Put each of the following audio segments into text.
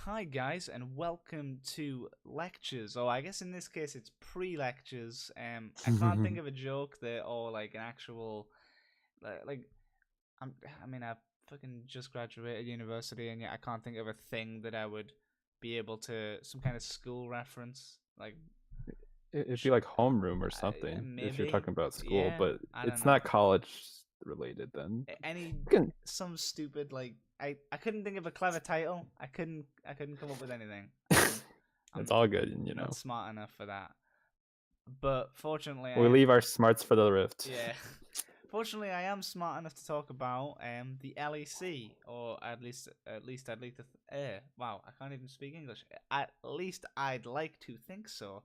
Hi guys, and welcome to lectures. Or I guess in this case it's pre-lectures. I can't think of a joke that or like an actual like I'm. I mean, I fucking just graduated university, and yet I can't think of a thing that I would be able to some kind of school reference. Like, It'd sh- be like homeroom or something if you're maybe, talking about school, yeah. but I don't it's know. not college related then. Any You can, some stupid like I couldn't think of a clever title. I couldn't come up with anything. I'm it's all good, not smart enough for that. But fortunately, We leave our smarts for the rift. yeah, fortunately I am smart enough to talk about the LEC, or at least I'd like to. Wow, I can't even speak English. At least I'd like to think so.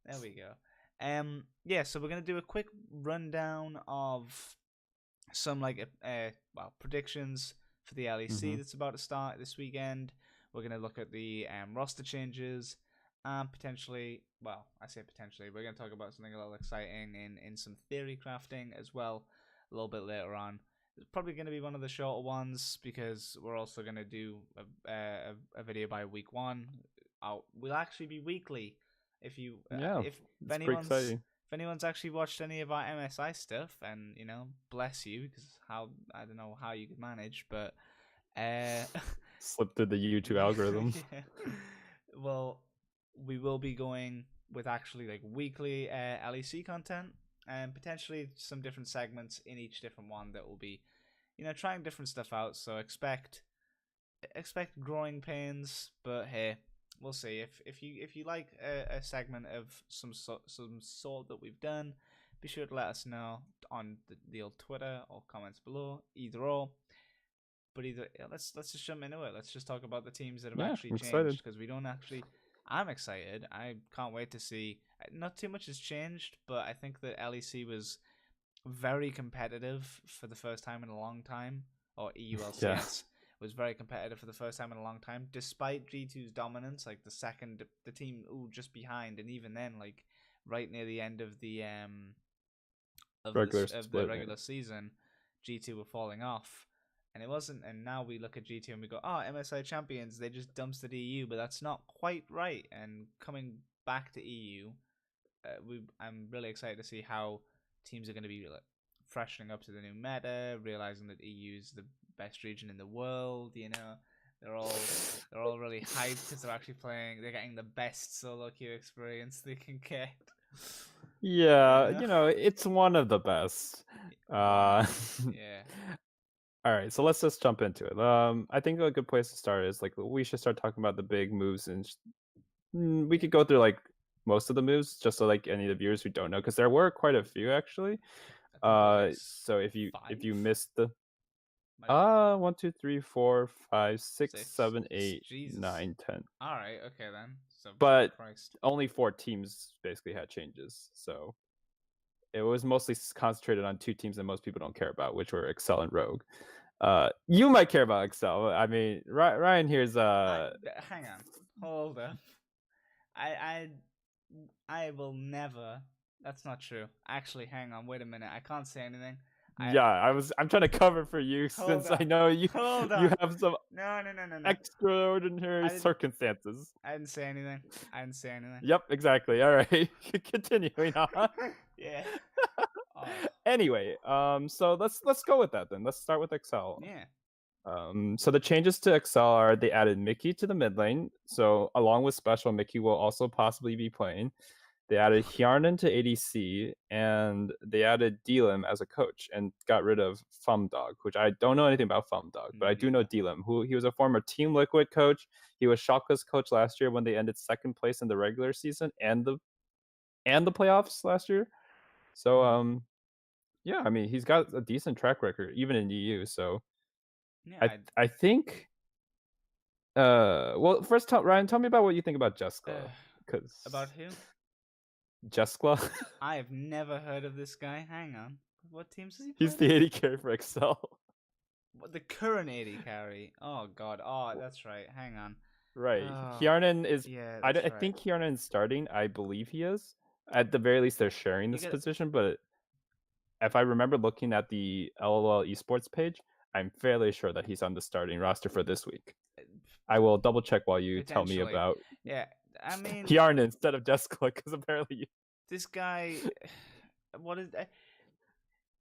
There we go. Yeah, so we're gonna do a quick rundown of some predictions for the LEC hmm that's about to start this weekend. We're gonna look at the roster changes and potentially, well, I say potentially, we're gonna talk about something a little exciting in some theory crafting as well a little bit later on. It's probably going to be one of the shorter ones because we're also going to do a video by week one. We'll actually be weekly. If you Yeah, if it's pretty anyone's exciting. if anyone's actually watched any of our MSI stuff, and bless you, because how I don't know how you could manage, but uh, Slip through the YouTube yeah, algorithms. yeah. Well, we will be going with actually like weekly LEC content and potentially some different segments in each different one that will be, trying different stuff out. So expect growing pains, but hey, we'll see. If you like a segment of some sort that we've done, be sure to let us know on the old Twitter or comments below, either or. But let's just jump into it. Let's just talk about the teams that have Yeah, actually I'm changed, excited. because we don't actually. I'm excited. I can't wait to see. Not too much has changed, but I think that LEC was very competitive for the first time in a long time, or Yeah. EULCS was very competitive for the first time in a long time, despite G2's dominance. Like the team just behind, and even then, like right near the end of Regular the split. regular season, G2 were falling off. And it wasn't, and now we look at G2 and we go, oh, MSI champions, they just dumpstered EU, but that's not quite right. And coming back to EU, I'm really excited to see how teams are going to be like, freshening up to the new meta, realizing that EU is the best region in the world. They're all they're all really hyped because they're actually playing. They're getting the best solo queue experience they can get. Yeah, You know, it's one of the best. one Uh of yeah. All right, so let's just jump into it. I think a good place to start is like we should start talking about the big moves, and we could go through like most of the moves just so like any of the viewers who don't know, because there were quite a few actually. I think there's like So if you five. missed the Might be 1, 2, 3, 4, 5, 6, six. 7, 8, Jesus. 9, 10, All right. Okay then. So but Christ. only 4 teams basically had changes. So it was mostly concentrated on 2 teams that most people don't care about, which were Excel and Rogue. You might care about Excel. I mean, Ryan here's Hang on. Hold up. I I will never. That's not true. Actually, hang on. Wait a minute. I can't say anything. I yeah, I'm trying to cover for you hold since I on. know you Hold you on. have some No, no, no, no, no. extraordinary I didn't. circumstances. I didn't say anything. I didn't say anything. Yep, exactly. All right, continuing on. Yeah. Oh. Anyway, so let's go with that then. Let's start with Excel. Yeah. So the changes to Excel are they added Mickey to the mid lane. So along with Special, Mickey will also possibly be playing. They added Hjarnan to ADC, and they added Delim as a coach and got rid of Fumdog, which I don't know anything about Fumdog, but Me I do know neither. Delim, who he was a former Team Liquid coach. He was Schalke's coach last year when they ended second place in the regular season and the playoffs last year. So yeah, I mean he's got a decent track record even in EU. So Yeah. I think well first Ryan, tell me about what you think about Jeskla, About because who? Jeskla I have never heard of this guy. Hang on. What teams does he play he's with? the AD carry for Excel. The current AD carry. Oh God. Oh, that's right. Hang on. Right. Oh, Hjarnan is. yeah, I that's right. think Hjarnan is starting. I believe he is. At the very least, they're sharing You this get position. But if I remember looking at the LOL esports page, I'm fairly sure that he's on the starting roster for this week. I will double check while you tell me Potentially. about Yeah, I mean, Yarn instead of Jessica, because apparently this guy, what is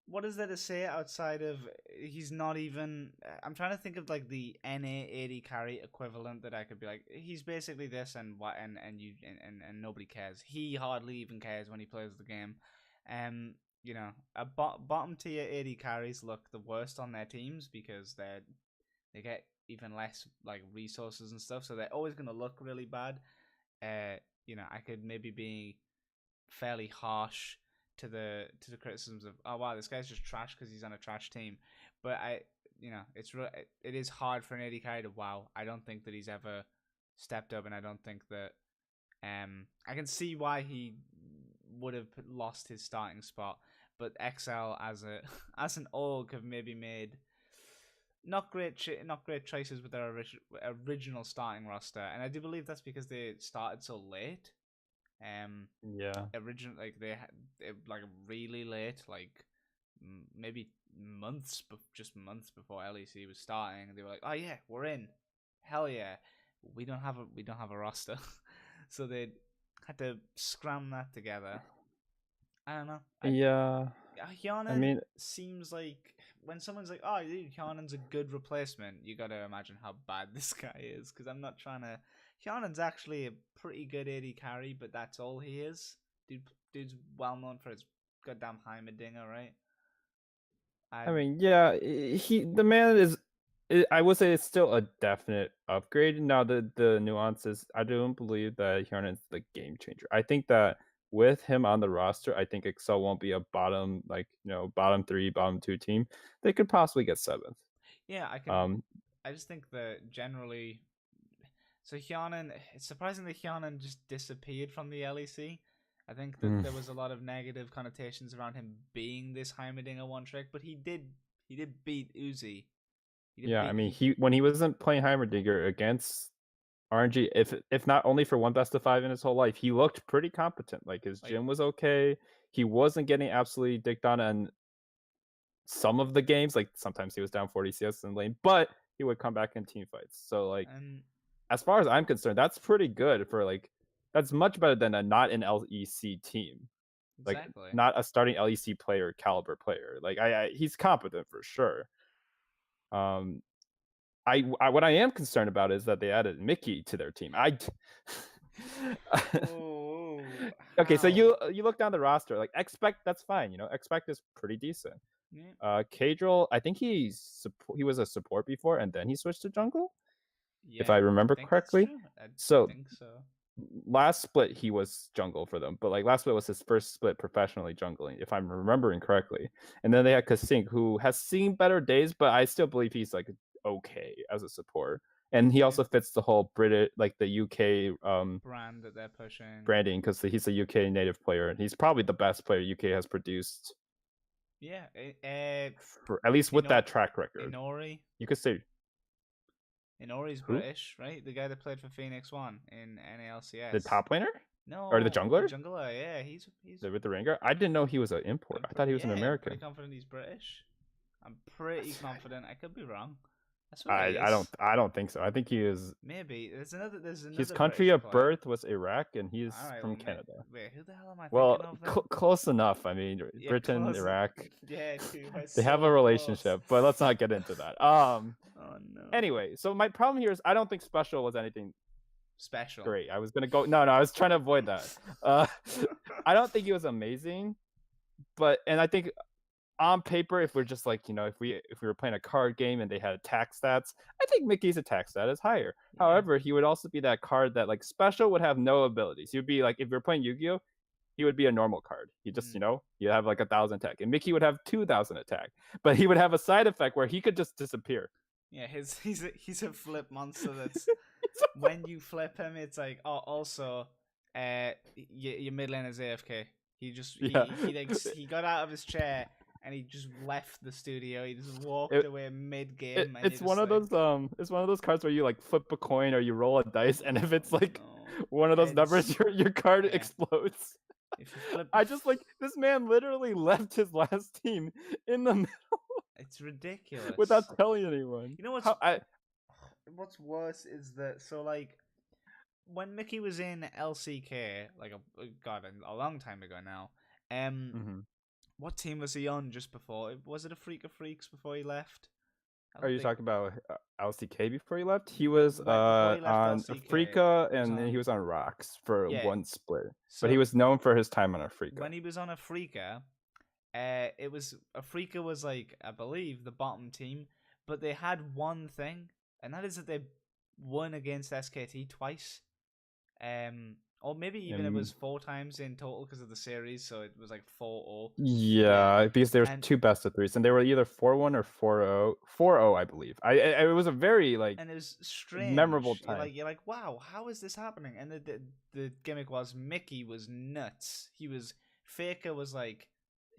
what is there to say outside of he's not even? I'm trying to think of like the NA 80 carry equivalent that I could be like. He's basically this, and what, and nobody cares. He hardly even cares when he plays the game. You know, a bottom tier 80 carries look the worst on their teams because they get even less like resources and stuff, so they're always gonna look really bad. You know, I could maybe be fairly harsh to the criticisms of, oh wow, this guy's just trash because he's on a trash team, but it is hard for an AD carry to wow. I don't think that he's ever stepped up, and I don't think that I can see why he would have lost his starting spot, but XL as a as an org have maybe made not great choices with their original starting roster, and I do believe that's because they started so late. yeah. Original like they had like really late, like maybe just months before LEC was starting, and they were like, oh yeah, we're in, hell yeah, we don't have a roster. So they had to scram that together. I don't know. Yeah. I Hyanan mean, seems like when someone's like, "Oh, dude, Hyanan's a good replacement," you got to imagine how bad this guy is. Because I'm not trying to. Hyanan's actually a pretty good AD carry, but that's all he is. Dude's well known for his goddamn Heimerdinger, right? I mean, yeah, the man is. I would say it's still a definite upgrade. Now, the nuances, I don't believe that Hjarnan is the game changer. I think that with him on the roster, I think Excel won't be a bottom, like, bottom 3, bottom 2 team. They could possibly get 7th. Yeah, I can. I just think that generally, so Hyanan. It's surprising that Hyanan just disappeared from the LEC. I think that there was a lot of negative connotations around him being this Heimerdinger one trick, but he did beat Uzi. Yeah, I mean, when he wasn't playing Heimerdinger against RNG, if not only for one best of 5 in his whole life, he looked pretty competent. Like, his gym was okay. He wasn't getting absolutely dicked on in some of the games. Like, sometimes he was down 40 CS in lane, but he would come back in team fights. So, like, as far as I'm concerned, that's pretty good for, like, that's much better than a not an LEC team. Exactly. Like, not a starting LEC player caliber player. Like, he's competent for sure. What I am concerned about is that they added Mickey to their team. Okay, so you look down the roster, like Expect, that's fine. Expect is pretty decent. Yeah. Kadril, I think he was a support before, and then he switched to jungle, yeah, if I remember correctly. I think so. Last split he was jungle for them, but like last split was his first split professionally jungling, if I'm remembering correctly. And then they had Kasink, who has seen better days, but I still believe he's like okay as a support. And he also fits the whole British, like the UK brand that they're pushing, branding, because he's a UK native player, and he's probably the best player UK has produced. Yeah, at least with that track record. Inori. You could say Inori's British, right? The guy that played for Phoenix One in NALCS. The top laner? No. Or the jungler? The jungler, yeah. He's with the Rengar? I didn't know he was an import. I thought he was an American. I'm pretty confident he's British. I'm pretty confident. I could be wrong. I don't think so. I think he is. Maybe there's another. His country of birth was Iraq, and he's from Canada. Wait, who the hell am I thinking of? Well, close enough. I mean, Britain, close. Iraq. Yeah, they have a relationship, but let's not get into that. Oh no. Anyway, so my problem here is I don't think Special was anything special. Great. I was gonna go. No, I was trying to avoid that. I don't think he was amazing, and I think on paper, if we're just like, if we were playing a card game and they had attack stats, I think Mickey's attack stat is higher. Yeah. However, he would also be that card that like Special would have no abilities. He would be like, if you're playing Yu-Gi-Oh, he would be a normal card. He just, you have like 1,000 attack, and Mickey would have 2,000 attack, but he would have a side effect where he could just disappear. Yeah, he's a flip monster. That's when you flip him, it's like, oh, also, your mid lane is AFK. He got out of his chair and he just left the studio. He just walked away mid game. It's one of those cards where you like flip a coin or you roll a dice, and if it's like one of those numbers, your card explodes. If you flip, I just like this man literally left his last team in the middle. It's ridiculous. Without telling anyone. You know what's what's worse is that like when Mickey was in LCK, like a long time ago now. Hmm. What team was he on just before? Was it a Freak of Freaks before he left? I Are don't you think. talking about LCK before he left? He was Right before he left on LCK, Afrika, he was and then he on. was on Rocks for Yeah. one split. But he So was known for his time on Afrika. when he was on Afrika, it was Afrika was like I believe the bottom team, but they had one thing, and that is that they won against SKT twice. Or maybe even it And was four times in total because of the series, so it was like 4-0. Yeah, yeah, because there's and two best of threes, and they were either 4-1 or 4-0. 4-0, I believe. It was a very like and it was memorable strange. time. You're like, wow, how is this happening? And the gimmick was Mickey was nuts. He was Faker was like,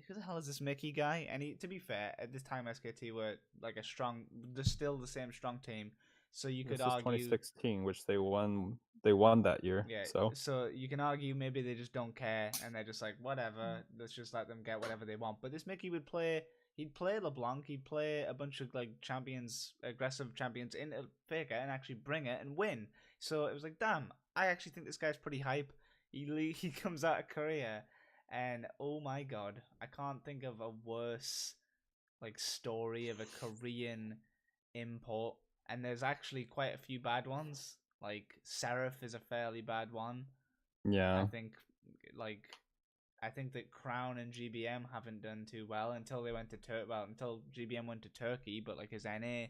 who the hell is this Mickey guy? And he, to be fair, at this time SKT were like a strong, they're still the same strong team. So you could This is argue, 2016, which they won. They won that year. yeah. So So you can argue maybe they just don't care and they're just like, whatever, let's just let them get whatever they want. But this Mickey would play. He'd play LeBlanc. He'd play a bunch of like champions, aggressive champions in Faker, and actually bring it and win. So it was like, damn, I actually think this guy's pretty hype. He comes out of Korea, and oh my god, I can't think of a worse like story of a Korean import. And there's actually quite a few bad ones. Like Seraph is a fairly bad one. I yeah, think like I think that Crown and GBM haven't done too well until they went to until GBM went to Turkey, but like his NA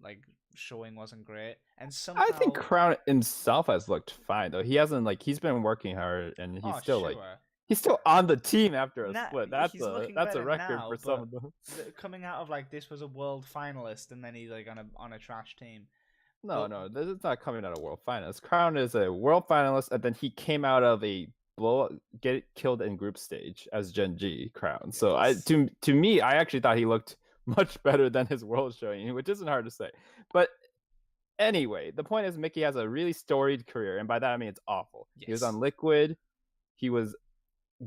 like showing wasn't great. And I think somehow Crown himself has looked fine though. He hasn't like he's been working hard, and oh sure. he's still on the team after a Nah, split. he's looking That's a better record for now, some but of them. coming out of like this was a world finalist and then he's like on a trash team. No, But no, this is not coming out of world finalist. Crown is a world finalist, and then he came out of a blow get killed in group stage as Gen G Crown. So I he's to me, I actually thought he looked much better than his world showing, which isn't hard to say. But anyway, the point is Mickey has a really storied career, and by that I mean it's awful. He was yes. on Liquid. He was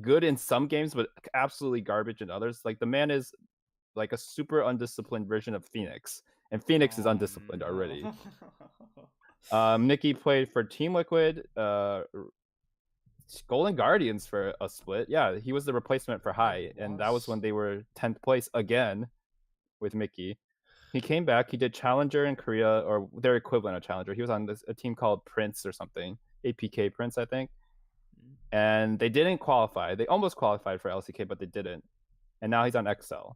good in some games, but absolutely garbage in others. Like the man is like a super undisciplined version of Phoenix, and Phoenix is Oh undisciplined no. already. Nikki played for Team Liquid, Golden Guardians for a split. Yeah, he was the replacement for He High, and that was when was. they were 10th place again with Mickey. He came back. He did Challenger in Korea, or their equivalent of Challenger. He was on a team called Prince or something, APK Prince, I think. And they didn't qualify. They almost qualified for LCK, but they didn't. And now he's on XL.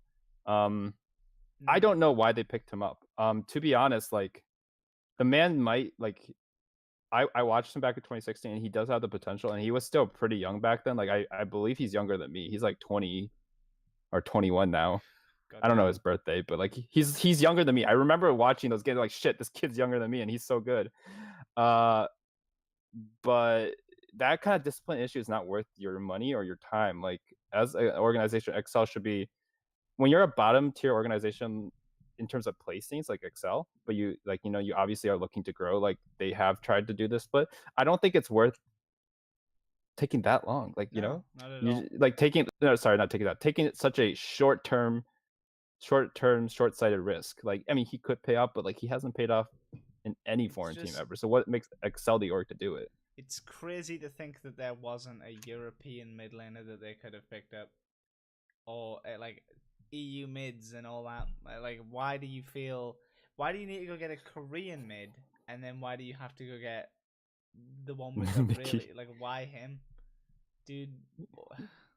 I Mm. don't know why they picked him up. To be honest, like the man might like I watched him back in 2016 and he does have the potential, and he was still pretty young back then. Like I believe he's younger than me. He's like 20 or 21 now. God I don't know damn. his birthday, but like he's younger than me. I remember watching those games like shit, this kid's younger than me and he's so good. Uh but that kind of discipline issue is not worth your money or your time. Like as an organization, Excel should be when you're a bottom tier organization in terms of placings like Excel, but you like you obviously are looking to grow. Like they have tried to do this, but I don't think it's worth taking that long. Like No, not at all. you like taking no, sorry, not taking that, taking such a short sighted risk. Like I mean, he could pay off, but like he hasn't paid off in any It's foreign team just ever. So what makes Excel the org to do it? it's crazy to think that there wasn't a European mid laner that they could have picked up, or like EU mids and all that. Like, why do you feel? Why do you need to go get a Korean mid, and then why do you have to go get the one with the Mickey. really like? Why him, dude?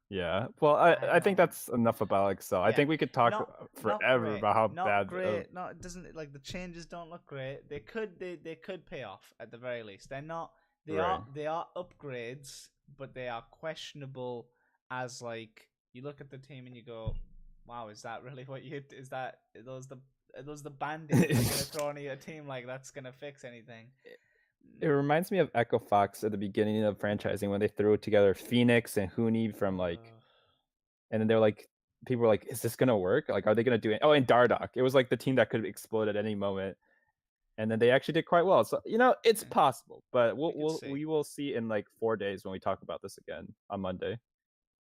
Yeah. Well, I I think don't. that's enough about Excel. I Yeah, think we could talk not forever great, about how not bad. great. Not it doesn't like the changes don't look great. They could pay off at the very least. They're not. Right. They are upgrades, but they are questionable. As like you look at the team and you go, wow, is that really what you? Is that are those the band-aids you're gonna throw on your team? Like that's gonna fix anything? It reminds me of Echo Fox at the beginning of franchising when they threw together Phoenix and Huni from like, and then they're like, people were like, "Is this gonna work? Like, are they gonna do it?" Oh, and Dardock. It was like the team that could explode at any moment, and then they actually did quite well. So it's Yeah, possible, but we could see. we will see in like 4 days when we talk about this again on Monday.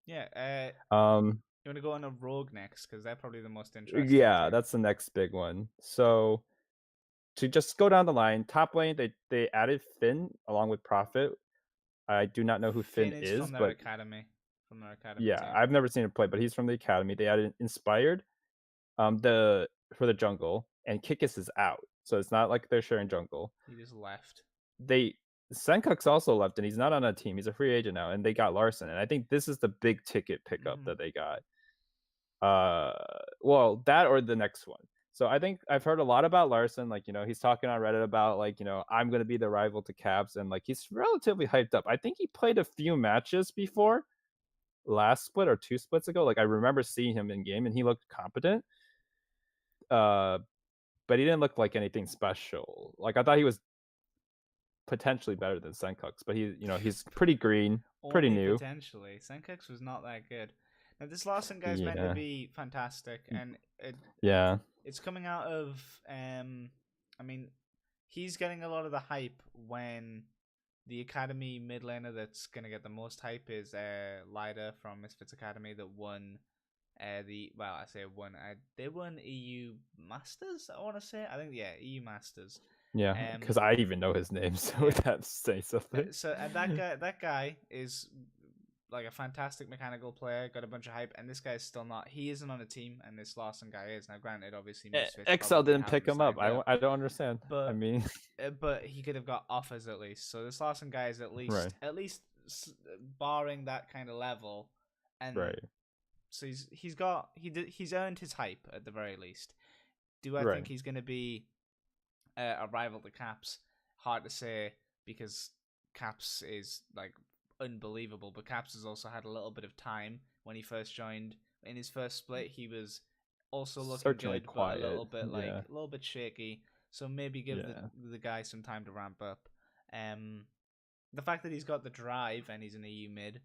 Yeah. Um, You want to go on a rogue next because they're probably the most interesting yeah, team. that's the next big one. So to just go down the line, top lane, they added Finn along with Prophet. I do not know who Finn Finn is is, from their but academy, from their academy yeah, team. I've never seen him play, but he's from the academy. They added Inspired, the for the jungle, and Kikis is out, so it's not like they're sharing jungle. He just left. They Senkuk's also left, and he's not on a team. He's a free agent now, and they got Larson, and I think this is the big ticket pickup Mm-hmm. that they got. Well, that or the next one. So I think I've heard a lot about Larson. Like, he's talking on Reddit about like, I'm gonna be the rival to Caps, and like he's relatively hyped up. I think he played a few matches before last split or 2 splits ago. Like I remember seeing him in game and he looked competent. Uh but he didn't look like anything special. Like I thought he was potentially better than Senkux, but he's pretty green, pretty Only new. potentially. Senkux was not that good. Now this Larson guy is meant to Yeah. be fantastic, and Yeah. it's coming out of I mean, he's getting a lot of the hype when the academy mid laner that's gonna get the most hype is Lida from Misfits Academy that won I say won they won EU Masters, I wanna say. I think EU Masters. Yeah, because I even know his name, so Yeah. that say something. So and that guy is like a fantastic mechanical player, got a bunch of hype, and this guy's still not. He isn't on a team, and this Larson guy is. Now, granted, obviously Misfits Excel probably didn't have pick him up. signed up, I don't understand. I but mean, but he could have got offers at least. So this Larson guy is right, at least barring that kind of level, and right, so he's earned his hype at the very least. Do I right. think he's going to be a rival to Caps? Hard to say because Caps is like unbelievable, but Caps has also had a little bit of time when he first joined. In his first split, he was also looking Certainly good, but a quiet. little bit Yeah, a little bit shaky. So maybe give yeah, the guy some time to ramp up. The fact that he's got the drive and he's an EU mid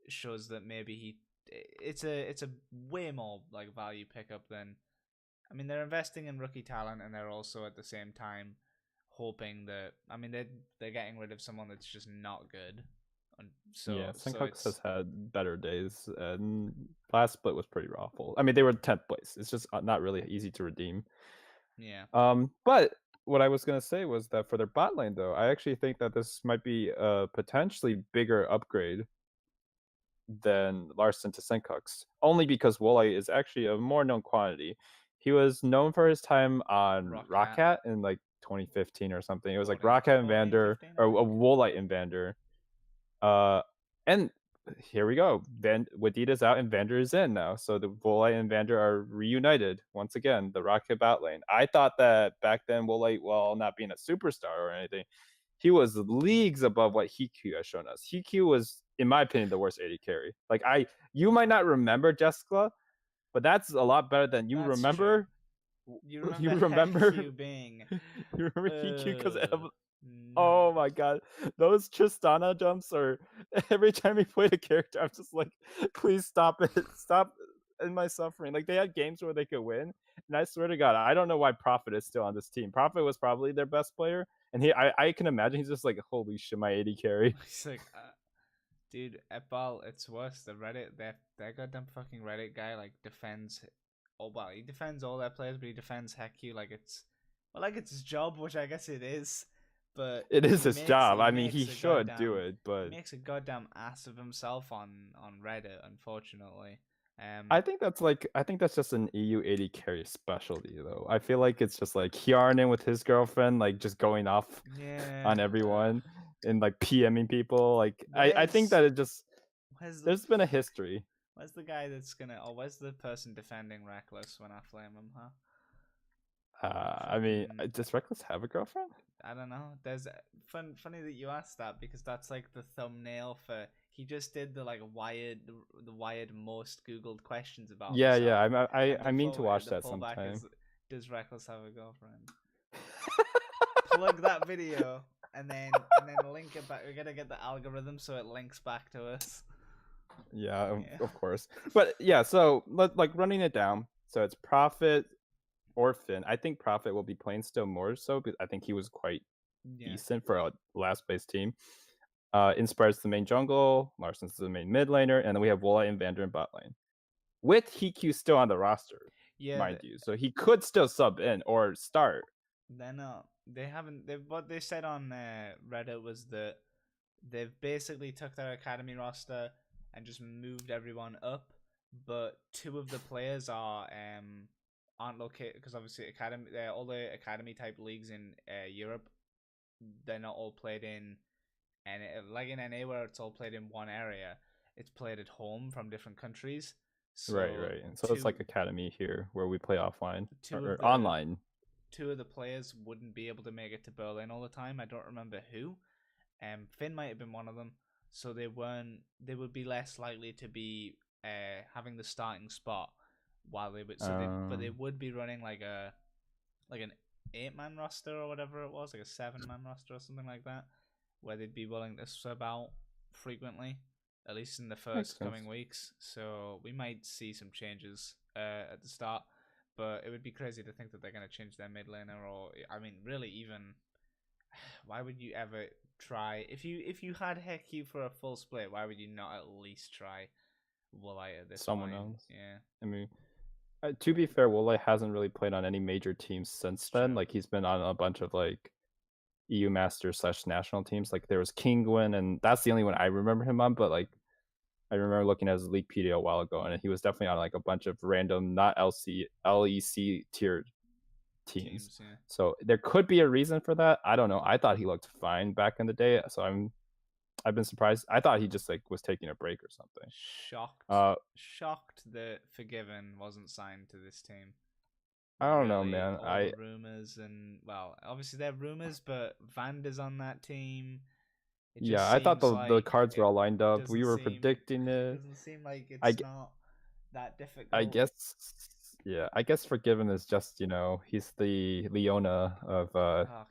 shows that maybe it's a way more like value pickup than. I mean, they're investing in rookie talent, and they're also at the same time hoping that. I mean, they're getting rid of someone that's just not good, and yeah. so Senkux it's has had better days, and last split was pretty awful. I mean, they were 10th place. It's just not really easy to redeem. yeah. But what I was gonna say was that for their bot lane, though, I actually think that this might be a potentially bigger upgrade than Larson to Senkux, only because Wolite is actually a more known quantity. He was known for his time on Rockcat, Rockcat in like 2015 or something. It was like 14, Rockcat and 14, Vander, 15, I or a think. Wolite and Vander. And here we go. Wadita's out and Vander is in now. So the Wolite and Vander are reunited once again, the Rocket bot lane. I thought that back then Wolite, while not being a superstar or anything, he was leagues above what Hiku has shown us. Hiku was, in my opinion, the worst AD carry. Like you might not remember Jessica, but that's a lot better than you That's true. remember. You You remember remember? Heku being You remember Hiku because oh no. my god, those Tristana jumps are every time he played a character, I'm just like, please stop it, stop in my suffering. Like they had games where they could win, and I swear to God, I don't know why Prophet is still on this team. Prophet was probably their best player, and I can imagine he's just like, holy shit, my AD carry. He's like, dude, at Ball, it's worse. The Reddit, that goddamn fucking Reddit guy, like, defends. Oh, well, he defends all their players, but he defends Heku like it's his job, which I guess it is. But It is his job. I mean, he should do it, he but makes a goddamn ass of himself on Reddit. Unfortunately, I think that's just an EU 80 carry specialty though. I feel like it's just like Hjarnan with his girlfriend, like just going off yeah. on everyone and like PMing people. Like I think that it just Where's the there's been a history. where's the guy that's gonna? Oh, where's the person defending Reckless when I flame him? Huh? I mean, Fucking does Reckless have a girlfriend? I don't know. There's funny that you asked that because that's like the thumbnail for he just did the like the wired most googled questions about Yeah, himself. yeah. And I mean to watch the that pullback sometime. is does Reckless have a girlfriend? Plug that video and then link it back. We're gonna get the algorithm so it links back to us. Yeah, Yeah. of course. But yeah, so like running it down. So it's Prophet or Finn. I think Prophet will be playing still more so because I think he was quite Yeah. decent for a last place team. Inspires the main jungle, Larson's the main mid laner, and then we have Wola and Vander in bot lane. With Hiku still on the roster, Yeah. mind you. So he could still sub in or start. They're not. They haven't. What they said on Reddit was that they've basically took their academy roster and just moved everyone up, but two of the players aren't located because obviously all the academy type leagues in Europe, they're not all played in, and like in NA where it's all played in one area, it's played at home from different countries. So Right. And so it's like academy here where we play offline two or of the online. two of the players wouldn't be able to make it to Berlin all the time. I don't remember who. Finn might have been one of them. So they weren't. They would be less likely to be having the starting spot while they would. But they would be running like an 8-man roster or whatever it was, like a 7-man roster or something like that, where they'd be willing to sub out frequently, at least in the first coming weeks. So we might see some changes at the start, but it would be crazy to think that they're going to change their mid laner, or I mean, really, even why would you ever try if you had Heku for a full split? Why would you not at least try Woolite at this Someone point? else. Yeah. I mean, to be fair, Woolite hasn't really played on any major teams since then. Like he's been on a bunch of like EU Masters / national teams. Like there was Kingwin, and that's the only one I remember him on. But like I remember looking at his Leaguepedia a while ago, and he was definitely on like a bunch of random, not LEC tiered teams. Yeah. So there could be a reason for that. I don't know. I thought he looked fine back in the day, so I've been surprised. I thought he just like was taking a break or something. Shocked that Forgiven wasn't signed to this team. I don't know, man. All the rumors and well, obviously they're rumors, but Vander's on that team. Yeah, I thought the cards were all lined up. We were predicting it. It doesn't seem like it's not that difficult. I guess Forgiven is just, he's the Leona of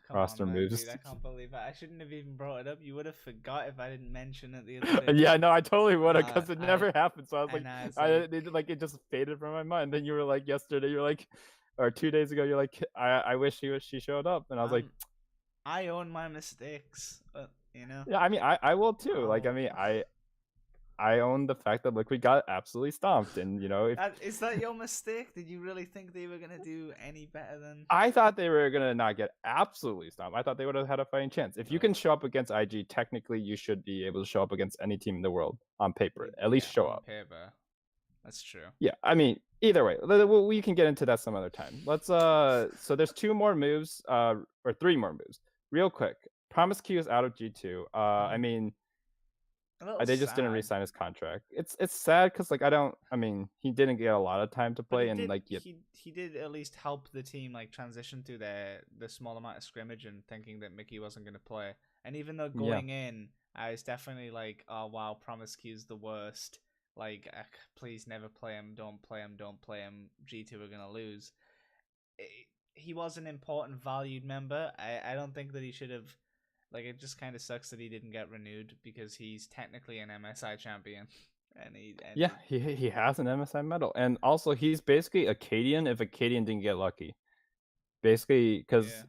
roster moves. Dude, I can't believe it. I shouldn't have even brought it up. You would have forgot if I didn't mention it the other day. Yeah, no, I totally would have because it never happened. So I was like, it just faded from my mind. Then you were like, yesterday, you're like, or 2 days ago, you're like, I wish she showed up, and I was like, I own my mistakes, but Yeah, I mean, I will too. Like, I mean, I own the fact that Liquid got absolutely stomped, and is that your mistake? Did you really think they were gonna do any better than? I thought they were gonna not get absolutely stomped. I thought they would have had a fighting chance. If you can show up against IG, technically you should be able to show up against any team in the world on paper. At least show up. Paper, that's true. Yeah, I mean, either way, we can get into that some other time. Let's so there's 2 more moves, or 3 more moves, real quick. Promise Q is out of G2. I mean. They just didn't re-sign his contract. It's sad because like he didn't get a lot of time to play, and like he did at least help the team like transition through the small amount of scrimmage and thinking that Mickey wasn't going to play. And even though going in, I was definitely like, oh wow, Promise Q's the worst. Like, please never play him. Don't play him. Don't play him. G2 are going to lose. He was an important, valued member. I don't think that he should have. Like, it just kind of sucks that he didn't get renewed because he's technically an MSI champion. He has an MSI medal. And also, he's basically Acadian if Acadian didn't get lucky. Basically, because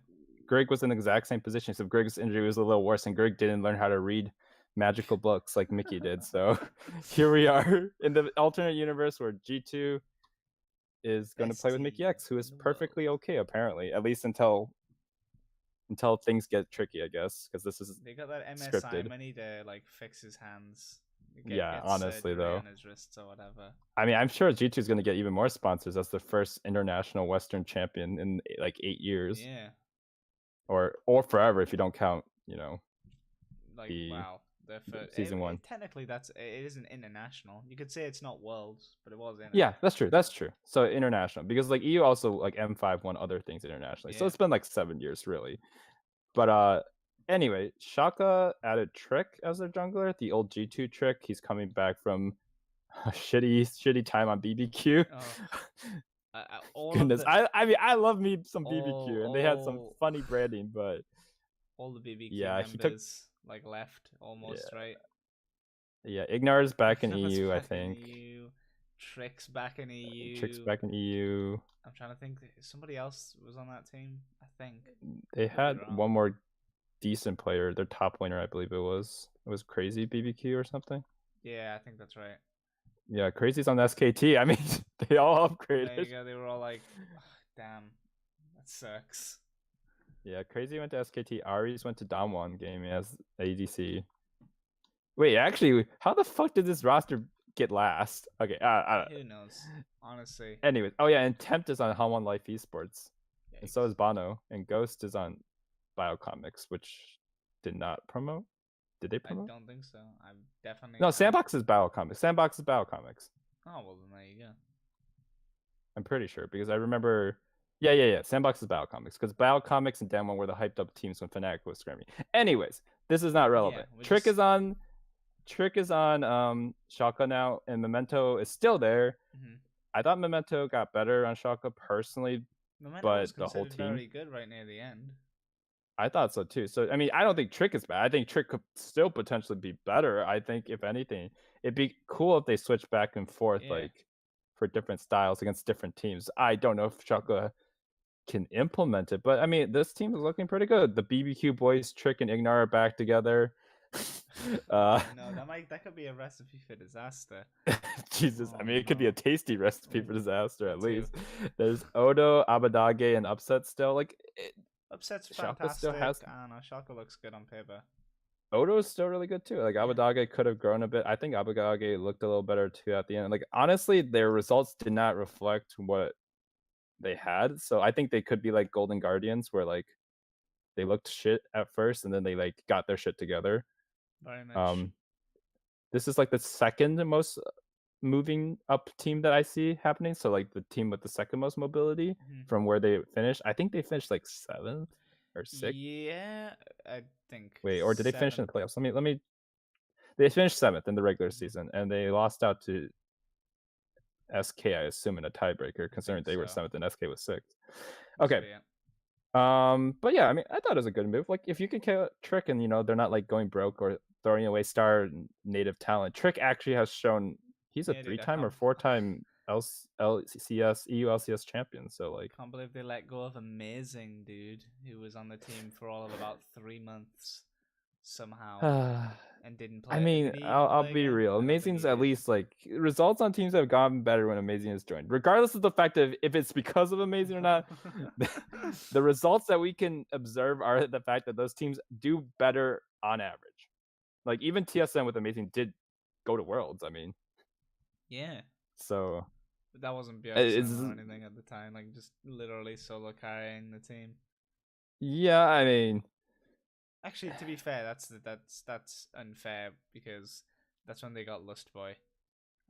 Greg was in the exact same position. So Greg's injury was a little worse, and Greg didn't learn how to read magical books like Mickey did. So here we are in the alternate universe where G2 is going to play with Mickey X, who is perfectly okay, apparently, at least until things get tricky, I guess, because this is they got that MSI scripted. money to like fix his hands. Honestly though, on his wrists or whatever. I mean, I'm sure G2 is going to get even more sponsors. That's the first international Western champion in like 8 years. Yeah. Or forever if you don't count, like wow. Season 1. Technically, it isn't international. You could say it's not worlds, but it was international. Yeah, that's true. That's true. So international, because like EU also like M5 won other things internationally. So it's been like 7 years really. But anyway, Shaka added Trick as their jungler, the old G2 Trick. He's coming back from a shitty time on BBQ. Goodness, I mean, I love me some BBQ, and they had some funny branding, but all the BBQ members like left almost, right? Yeah, Ignar's back in EU, I think. Trick's back in EU. I'm trying to think. Somebody else was on that team, I think. They had one more decent player. Their top laner, I believe it was. It was Crazy BBQ or something. Yeah, I think that's right. Yeah, Crazy's on SKT. I mean, they all upgraded. There you go. They were all like, oh, damn, that sucks. Yeah, Crazy went to SKT. Aries went to Damwon Gaming as ADC. Wait, actually, how the fuck did this roster get last? Okay, Who knows? Honestly. anyways, oh yeah, and Tempt is on Hamon Life Esports, and so Yikes. is Bono, and Ghost is on Biocomics, which did not promote. Did they I promote? don't think so. I'm definitely. No, Sandbox is Biocomics. Sandbox is Biocomics. Oh, well, then there you go. I'm pretty sure because I remember. Yeah. Sandbox is Biocomics because Biocomics and Damwon were the hyped up teams when Fnatic was screaming. Anyways, this is not relevant. Yeah, we're Trick just. is on. Trick is on Shaka now, and Memento is still there. Mm-hmm. I thought Memento got better on Shaka personally, Memento was but the whole considered team. very good right near the end. I thought so too. So I mean, I don't think Trick is bad. I think Trick could still potentially be better. I think if anything, it'd be cool if they switch back and forth, Yeah. like for different styles against different teams. I don't know if Shaka can implement it, but I mean, this team is looking pretty good. The BBQ boys, Trick and Ignar, are back together. No, that could be a recipe for disaster. Jesus, I Oh mean, it could be a no. tasty recipe for disaster Me at too. least. There's Odo, Abadage, and Upset still. Like, Upset's Shaka still fantastic. has. I don't know. Shaka looks good on paper. Odo is still really good too. Like, Yeah. Abadage could have grown a bit. I think Abadage looked a little better too at the end. Like, honestly, their results did not reflect what they had. So I think they could be like Golden Guardians, where like they looked shit at first and then they like got their shit together. Very much. Um, this is like the second most moving up team that I see happening. So like the team with the second most mobility Mm-hmm. from where they finished. I think they finished like 7th or 6th. Yeah, I think Wait, or did they finish in 7th. the playoffs? Let me. They finished 7th in the regular Mm-hmm. season, and they lost out to SK. I assume in a tiebreaker, I considering think they were so. 7th and SK was 6th. Must Okay. be it. But yeah, I mean, I thought it was a good move. Like, if you can kill Trick, and they're not like going broke or throwing away star native talent. Trick actually has shown he's a Yeah, dude, 3-time or 4-time LCS EU LCS champion. So like, can't believe they let go of Amazing, dude, who was on the team for all of about 3 months somehow and didn't I play. mean, Did he even I'll play be again? real. I don't think he Amazing's at did. least like results on teams have gotten better when Amazing has joined, regardless of the fact that if it's because of Amazing or not. The results that we can observe are the fact that those teams do better on average. Like even TSM with Amazing did go to Worlds. I mean, Yeah, so but that wasn't it's Bjergsen or anything at the time. Like just literally solo carrying the team. yeah. I mean, Actually, to be fair, that's unfair because that's when they got Lust Boy,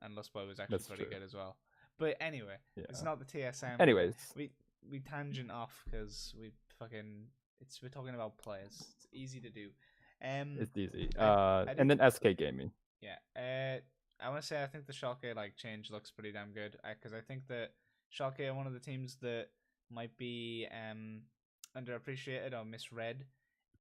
and Lust Boy was actually that's pretty true. good as well. But anyway, it's Yeah. not the TSM. Anyways, We tangent off because we're talking about players. It's easy to do. it's easy. I And did then SK Gaming. yeah. I want to say I think the Schalke change looks pretty damn good because I think that Schalke are one of the teams that might be underappreciated or misread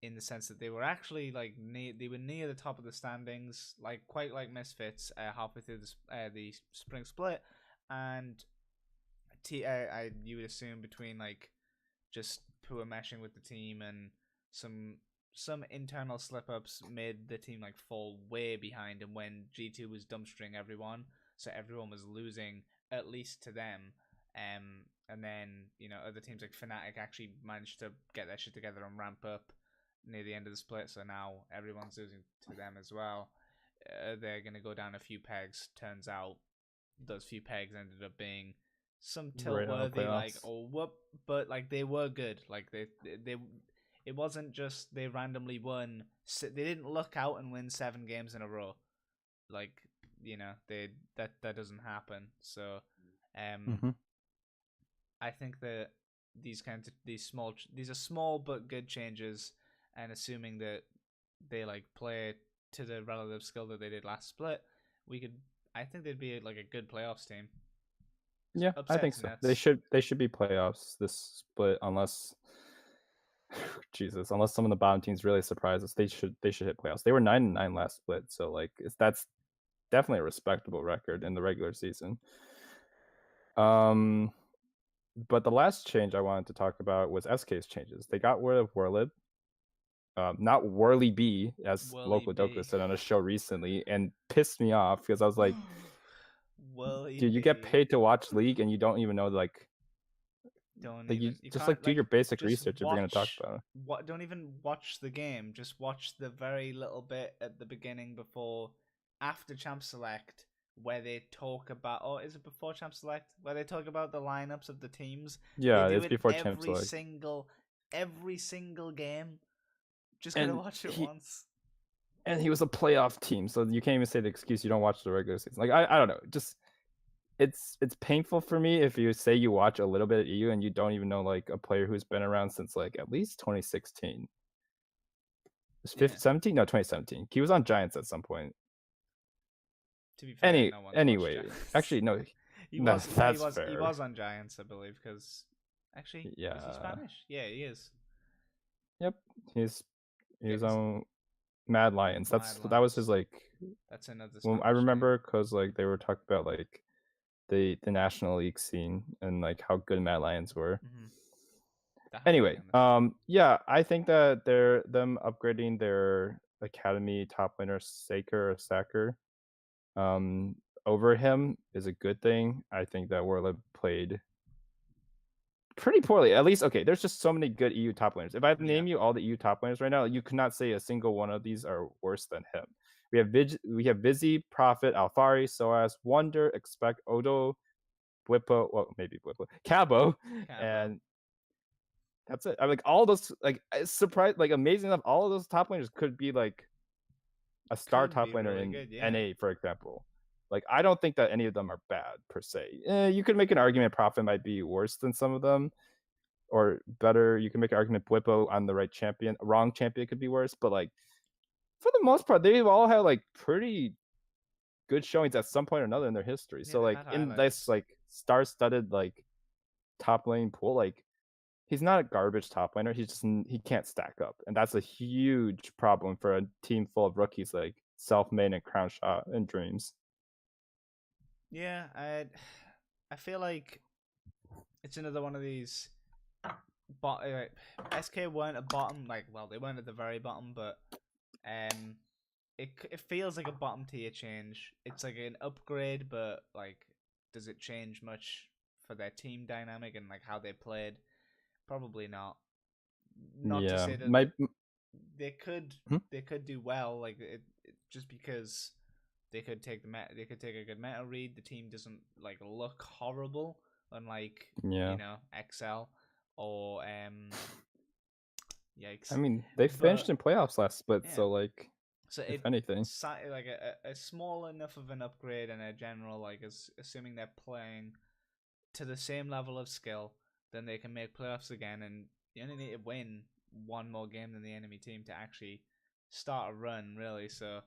in the sense that they were actually they were near the top of the standings, like quite like Misfits, halfway through the spring split, and you would assume between like just poor meshing with the team and some internal slip ups made the team like fall way behind, and when G2 was dumpstering everyone, so everyone was losing at least to them. And then other teams like Fnatic actually managed to get their shit together and ramp up near the end of the split, so now everyone's losing to them as well. They're gonna go down a few pegs. Turns out those few pegs ended up being some tilt Right on the worthy, like playoffs. oh whoop, but like they were good. Like they it wasn't just they randomly won. They didn't luck out and win 7 games in a row. Like they that doesn't happen. So Mm-hmm. I think that these are small but good changes, and assuming that they like play to the relative skill that they did last split, we could. I think they'd be like a good playoffs team. Yeah, I think Upset so. Nets. They should be playoffs this split unless Jesus, unless some of the bottom teams really surprise us, they should hit playoffs. They were 9-9 last split, so like that's definitely a respectable record in the regular season. But the last change I wanted to talk about was SK's changes. They got rid of Warlib. Not Whirly B, as Willie Local B. Doka said on a show recently, and pissed me off because I was like, Willie dude, you get B. paid to watch League and you don't even know like Don't Like, you even you just, can't like, do like your basic just research if you're gonna talk watch about it. what don't even watch the game. Just watch the very little bit at the beginning before after Champ Select where they talk about, or is it before Champ Select? Where they talk about the lineups of the teams. They Yeah, do it's it before Champ Select. every single game. Just gotta And watch it he once. and he was a playoff team, so you can't even say the excuse you don't watch the regular season. Like, I don't know, just it's painful for me if you say you watch a little bit of EU and you don't even know, like, a player who's been around since, like, at least 2016. It's Yeah. 17? No, 2017. He was on Giants at some point. To be fair, no one's watched Anyway, Giants. actually, no, He no, was no, that's he fair. was on Giants, I believe, because actually, is he Yeah. Spanish? Yeah, he is. Yep. He's he Yeah, was on Mad Lions. Mad That was his, Lions. like, That's another well, I Spanish team. remember because, like, they were talking about, like, the National League scene and, like, how good Mad Lions were. Mm-hmm. They're highly Anyway, underrated. yeah, I think that them upgrading their academy top laner Saker um over him is a good thing. I think that Warlib played pretty poorly. At least, okay, there's just so many good EU top laners. If I Yeah. name you all the EU top laners right now, you could not say a single one of these are worse than him. We have Vizzy, Prophet, Alfari, Soas, Wonder, Expect, Odo, Blippo, well, maybe Blippo, Cabo, Cabo. and that's it. I'm like, all those, like, it's surprised, like, amazing enough, all of those top laners could be like a star Could top be laner really in good, yeah. NA, for example. Like, I don't think that any of them are bad per se. You could make an argument Prophet might be worse than some of them, or better. You can make an argument Blippo on the right champion, wrong champion could be worse. But, like, for the most part, they've all had, like, pretty good showings at some point or another in their history. Yeah, So, they like, had in this, highlights. like, star-studded, like, top lane pool, like, he's not a garbage top laner. He can't stack up, and that's a huge problem for a team full of rookies like Selfmade and Crown Shot and Dreams. Yeah, I feel like it's another one of these SK weren't a bottom, like, well, they weren't at the very bottom, but it feels like a bottom tier change. It's like an upgrade, but, like, does it change much for their team dynamic and, like, how they played? Probably not. Not to Yeah, say that my they could hmm? they could do well, like, just because they could take a good meta read. The team doesn't, like, look horrible, unlike, Yeah, XL or I yikes. mean, they finished But in playoffs last split, yeah, so, like, so if anything, like a small enough of an upgrade and a general, like, as assuming they're playing to the same level of skill, then they can make playoffs again. And you only need to win one more game than the enemy team to actually start a run, really. So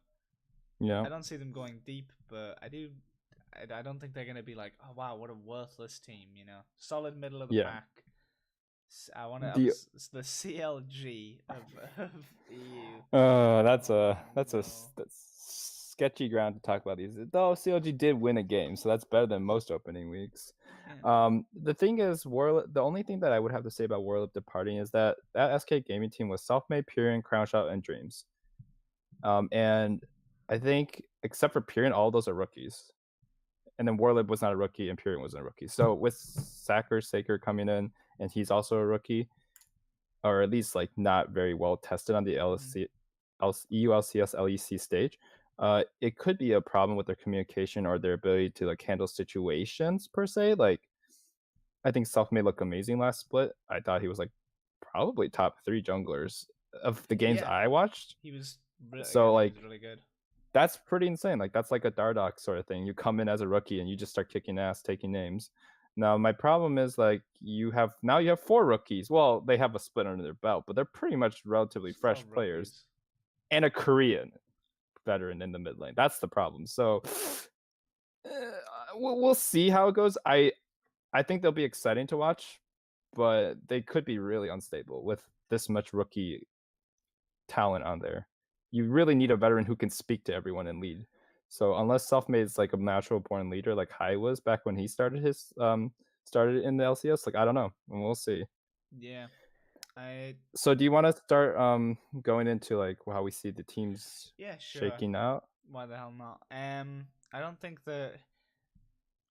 yeah, I don't see them going deep, but I do. I don't think they're going to be like, oh wow, what a worthless team. Solid middle of the yeah. pack. I want to up The the CLG of EU. that's Oh no. that's sketchy ground to talk about these. Though CLG did win a game, so that's better than most opening weeks. Yeah. The thing is, the only thing that I would have to say about Warlip departing is that SK gaming team was Selfmade, Pyrion, Crownshot, and Dreams. And I think except for Pyrion, all those are rookies. And then Warlib was not a rookie, and Pyrion wasn't a rookie. So with Saker coming in, and he's also a rookie, or at least, like, not very well tested on the EU LCS LEC stage, it could be a problem with their communication or their ability to, like, handle situations per se. Like, I think Selfmade looked amazing last split. I thought he was, like, probably top 3 junglers of the games Yeah, I watched. he was So, again. He was like, really good. that's pretty insane. Like, that's like a Dardoch sort of thing. You come in as a rookie and you just start kicking ass, taking names. Now, my problem is, like, you have 4 rookies. Well, they have a split under their belt, but they're pretty much relatively fresh Still players, rookies. and a Korean veteran in the mid lane. That's the problem. So we'll see how it goes. I think they'll be exciting to watch, but they could be really unstable with this much rookie talent on there. You really need a veteran who can speak to everyone and lead. So unless Selfmade is like a natural born leader like Hai was back when he started started in the LCS, like, I don't know. And we'll see. Yeah, I So do you want to start going into, like, how we see the teams yeah, sure. shaking out? Why the hell not? I don't think that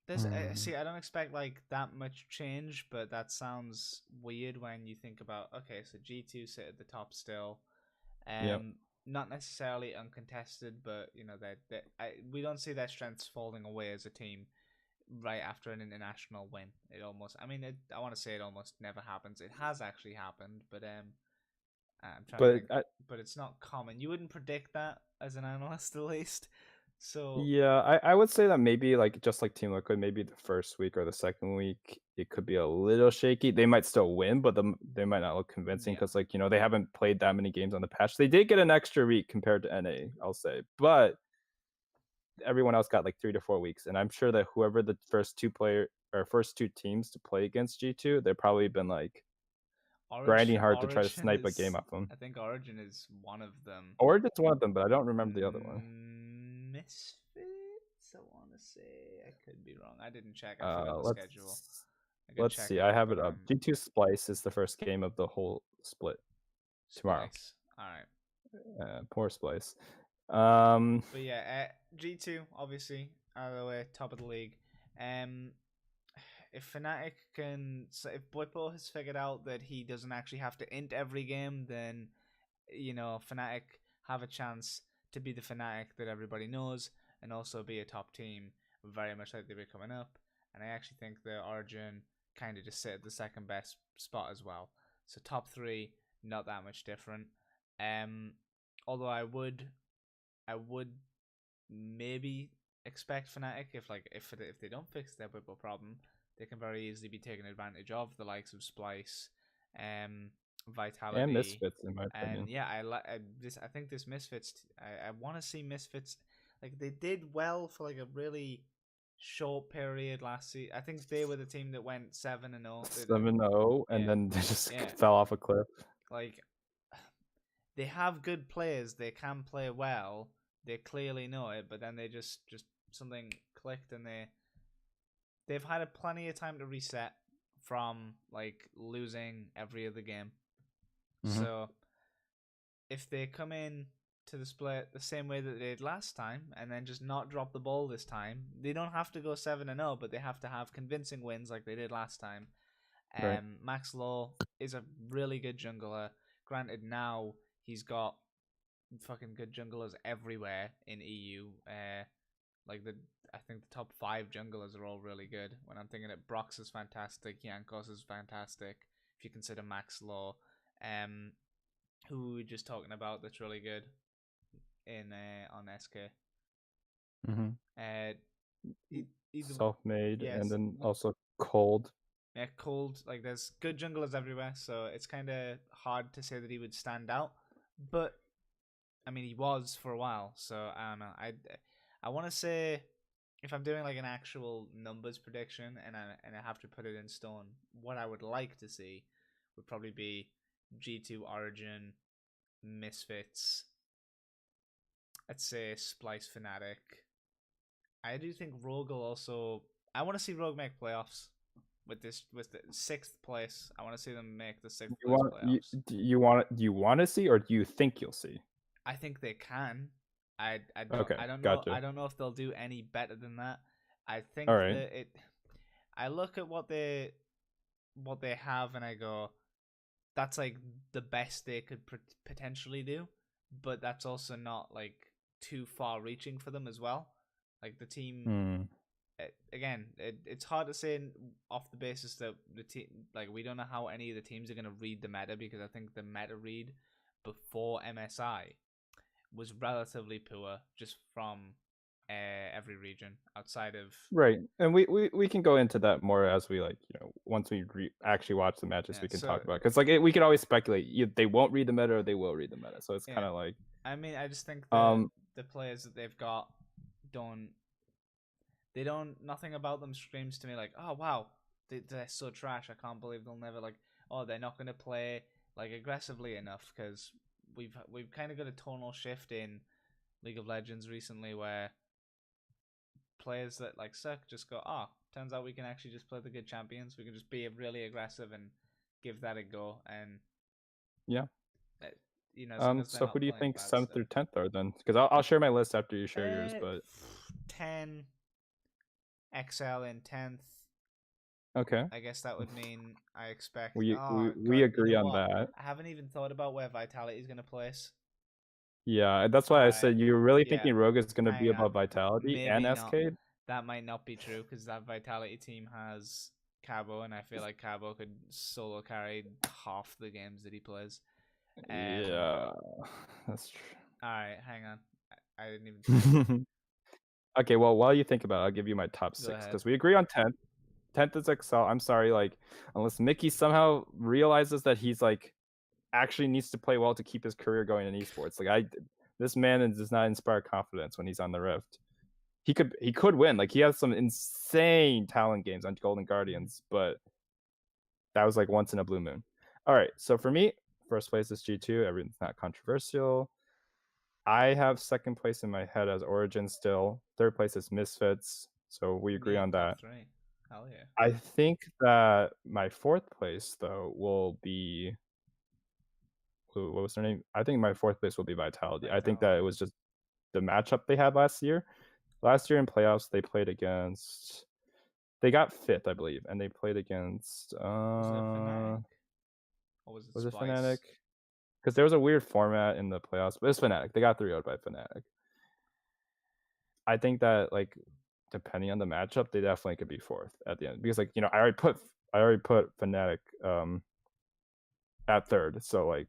There's see, I don't expect like that much change, but that sounds weird when you think about okay, so G2 sit at the top still, Yep. not necessarily uncontested, but we don't see their strengths falling away as a team right after an international win. It almost, I mean, I want to say it almost never happens. It has actually happened, but I'm trying to But think, but it's not common. You wouldn't predict that as an analyst, at least. So yeah, I would say that maybe like just like Team Liquid, maybe the first week or the second week, it could be a little shaky. They might still win, but they might not look convincing yeah, because like they haven't played that many games on the patch. They did get an extra week compared to NA, I'll say, but everyone else got like 3 to 4 weeks, and I'm sure that whoever the first two teams to play against G2, they've probably been like grinding hard to try to Origin snipe a game is. off them. I think Origin is one of them. Or just one of them, but I don't remember the other one. Misfits. I want to say I could be wrong. I didn't check. I forgot the schedule. I could Let's check see. it, I have but it up. G2 Splice is the first game of the whole split tomorrow. Splice. All right. Poor Splice. But yeah, G2 obviously out of the way, top of the league. If Fnatic so if Boypo has figured out that he doesn't actually have to int every game, then Fnatic have a chance to be the Fnatic that everybody knows and also be a top team, very much like they were coming up. And I actually think the Origin kind of just sit at the second best spot as well. So top three, not that much different. Although I would maybe expect Fnatic if they don't fix their Whipple problem, they can very easily be taken advantage of, the likes of Splice, Vitality, and Misfits, in my opinion. and yeah, I think this Misfits. I want to see Misfits. Like they did well for like a really short period last season. I think they were the team that went 7-0. 7-0, and then they just fell off a cliff. Like they have good players. They can play well. They clearly know it, but then they just something clicked, and they've had plenty of time to reset from like losing every other game. Mm-hmm. So if they come in to the split the same way that they did last time and then just not drop the ball this time, they don't have to go 7-0, but they have to have convincing wins like they did last time. Right. Max Law is a really good jungler. Granted, now he's got fucking good junglers everywhere in EU. I think the top 5 junglers are all really good. When I'm thinking it, Brox is fantastic, Jankos is fantastic. If you consider Max Law, who we just talking about that's really good in on SK. Self-made, yes, and then also Cold. Yeah, Cold. Like there's good junglers everywhere, so it's kind of hard to say that he would stand out. But I mean, he was for a while, so I don't know. I want to say, if I'm doing like an actual numbers prediction and I have to put it in stone, what I would like to see would probably be G2 Origin, Misfits. Let's say Splice Fnatic. I do think Rogue will also. I want to see Rogue make playoffs with the 6th place. I want to see them make the 6th place playoffs. Do you want to see, or do you think you'll see? I think they can. I don't know. Gotcha. I don't know if they'll do any better than that. I think that it. I look at what they have and I go, that's like the best they could potentially do, but that's also not like too far reaching for them as well. Like the team, again, it's hard to say off the basis that the team, like we don't know how any of the teams are going to read the meta, because I think the meta read before MSI was relatively poor just from every region outside of right. And we can go into that more as we once we actually watch the matches. We can talk about, because we could always speculate they won't read the meta or they will read the meta, so it's kind of like, I mean, I just think the players that they've got nothing about them screams to me like, oh wow, they're so trash, I can't believe they'll never they're not going to play like aggressively enough, because we've kind of got a tonal shift in League of Legends recently where players that suck just go, turns out we can actually just play the good champions, we can just be really aggressive and give that a go. And yeah, so who do you think 7th through 10th are then? Because I'll share my list after you share yours. But 10 XL in 10th. Okay. I guess that would mean I expect. We Oh we we god, you agree know on what? that. I haven't even thought about where Vitality is gonna place. Yeah, that's All why I right, said you're really yeah. thinking Rogue is going to be Hang above on, Vitality and maybe not. SK. That might not be true because that Vitality team has Cabo, and I feel like Cabo could solo carry half the games that he plays. Yeah, that's All right, hang on. I didn't even think. true. Okay, well, while you think about it, I'll give you my top Go 6 ahead. because we agree on 10th. 10th is Excel. I'm sorry, like, unless Mickey somehow realizes that he's like actually needs to play well to keep his career going in esports. This man does not inspire confidence when he's on the Rift. He could win. Like, he has some insane talent games on Golden Guardians, but that was like once in a blue moon. All right, so for me, first place is G2. Everything's not controversial. I have second place in my head as Origin still. Third place is Misfits. So we agree Yeah, on top that. 3. Hell yeah. I think that my fourth place though will be what was their name? I think my fourth place will be Vitality. I think that it was just the matchup they had last year. Last year in playoffs, they played against. They got fifth, I believe, and they played against. Was it Fnatic? Or was it Was it Splice? Fnatic? Because there was a weird format in the playoffs, but it's Fnatic. They got 3-0 by Fnatic. I think that like depending on the matchup, they definitely could be fourth at the end because like I already put Fnatic at third, so like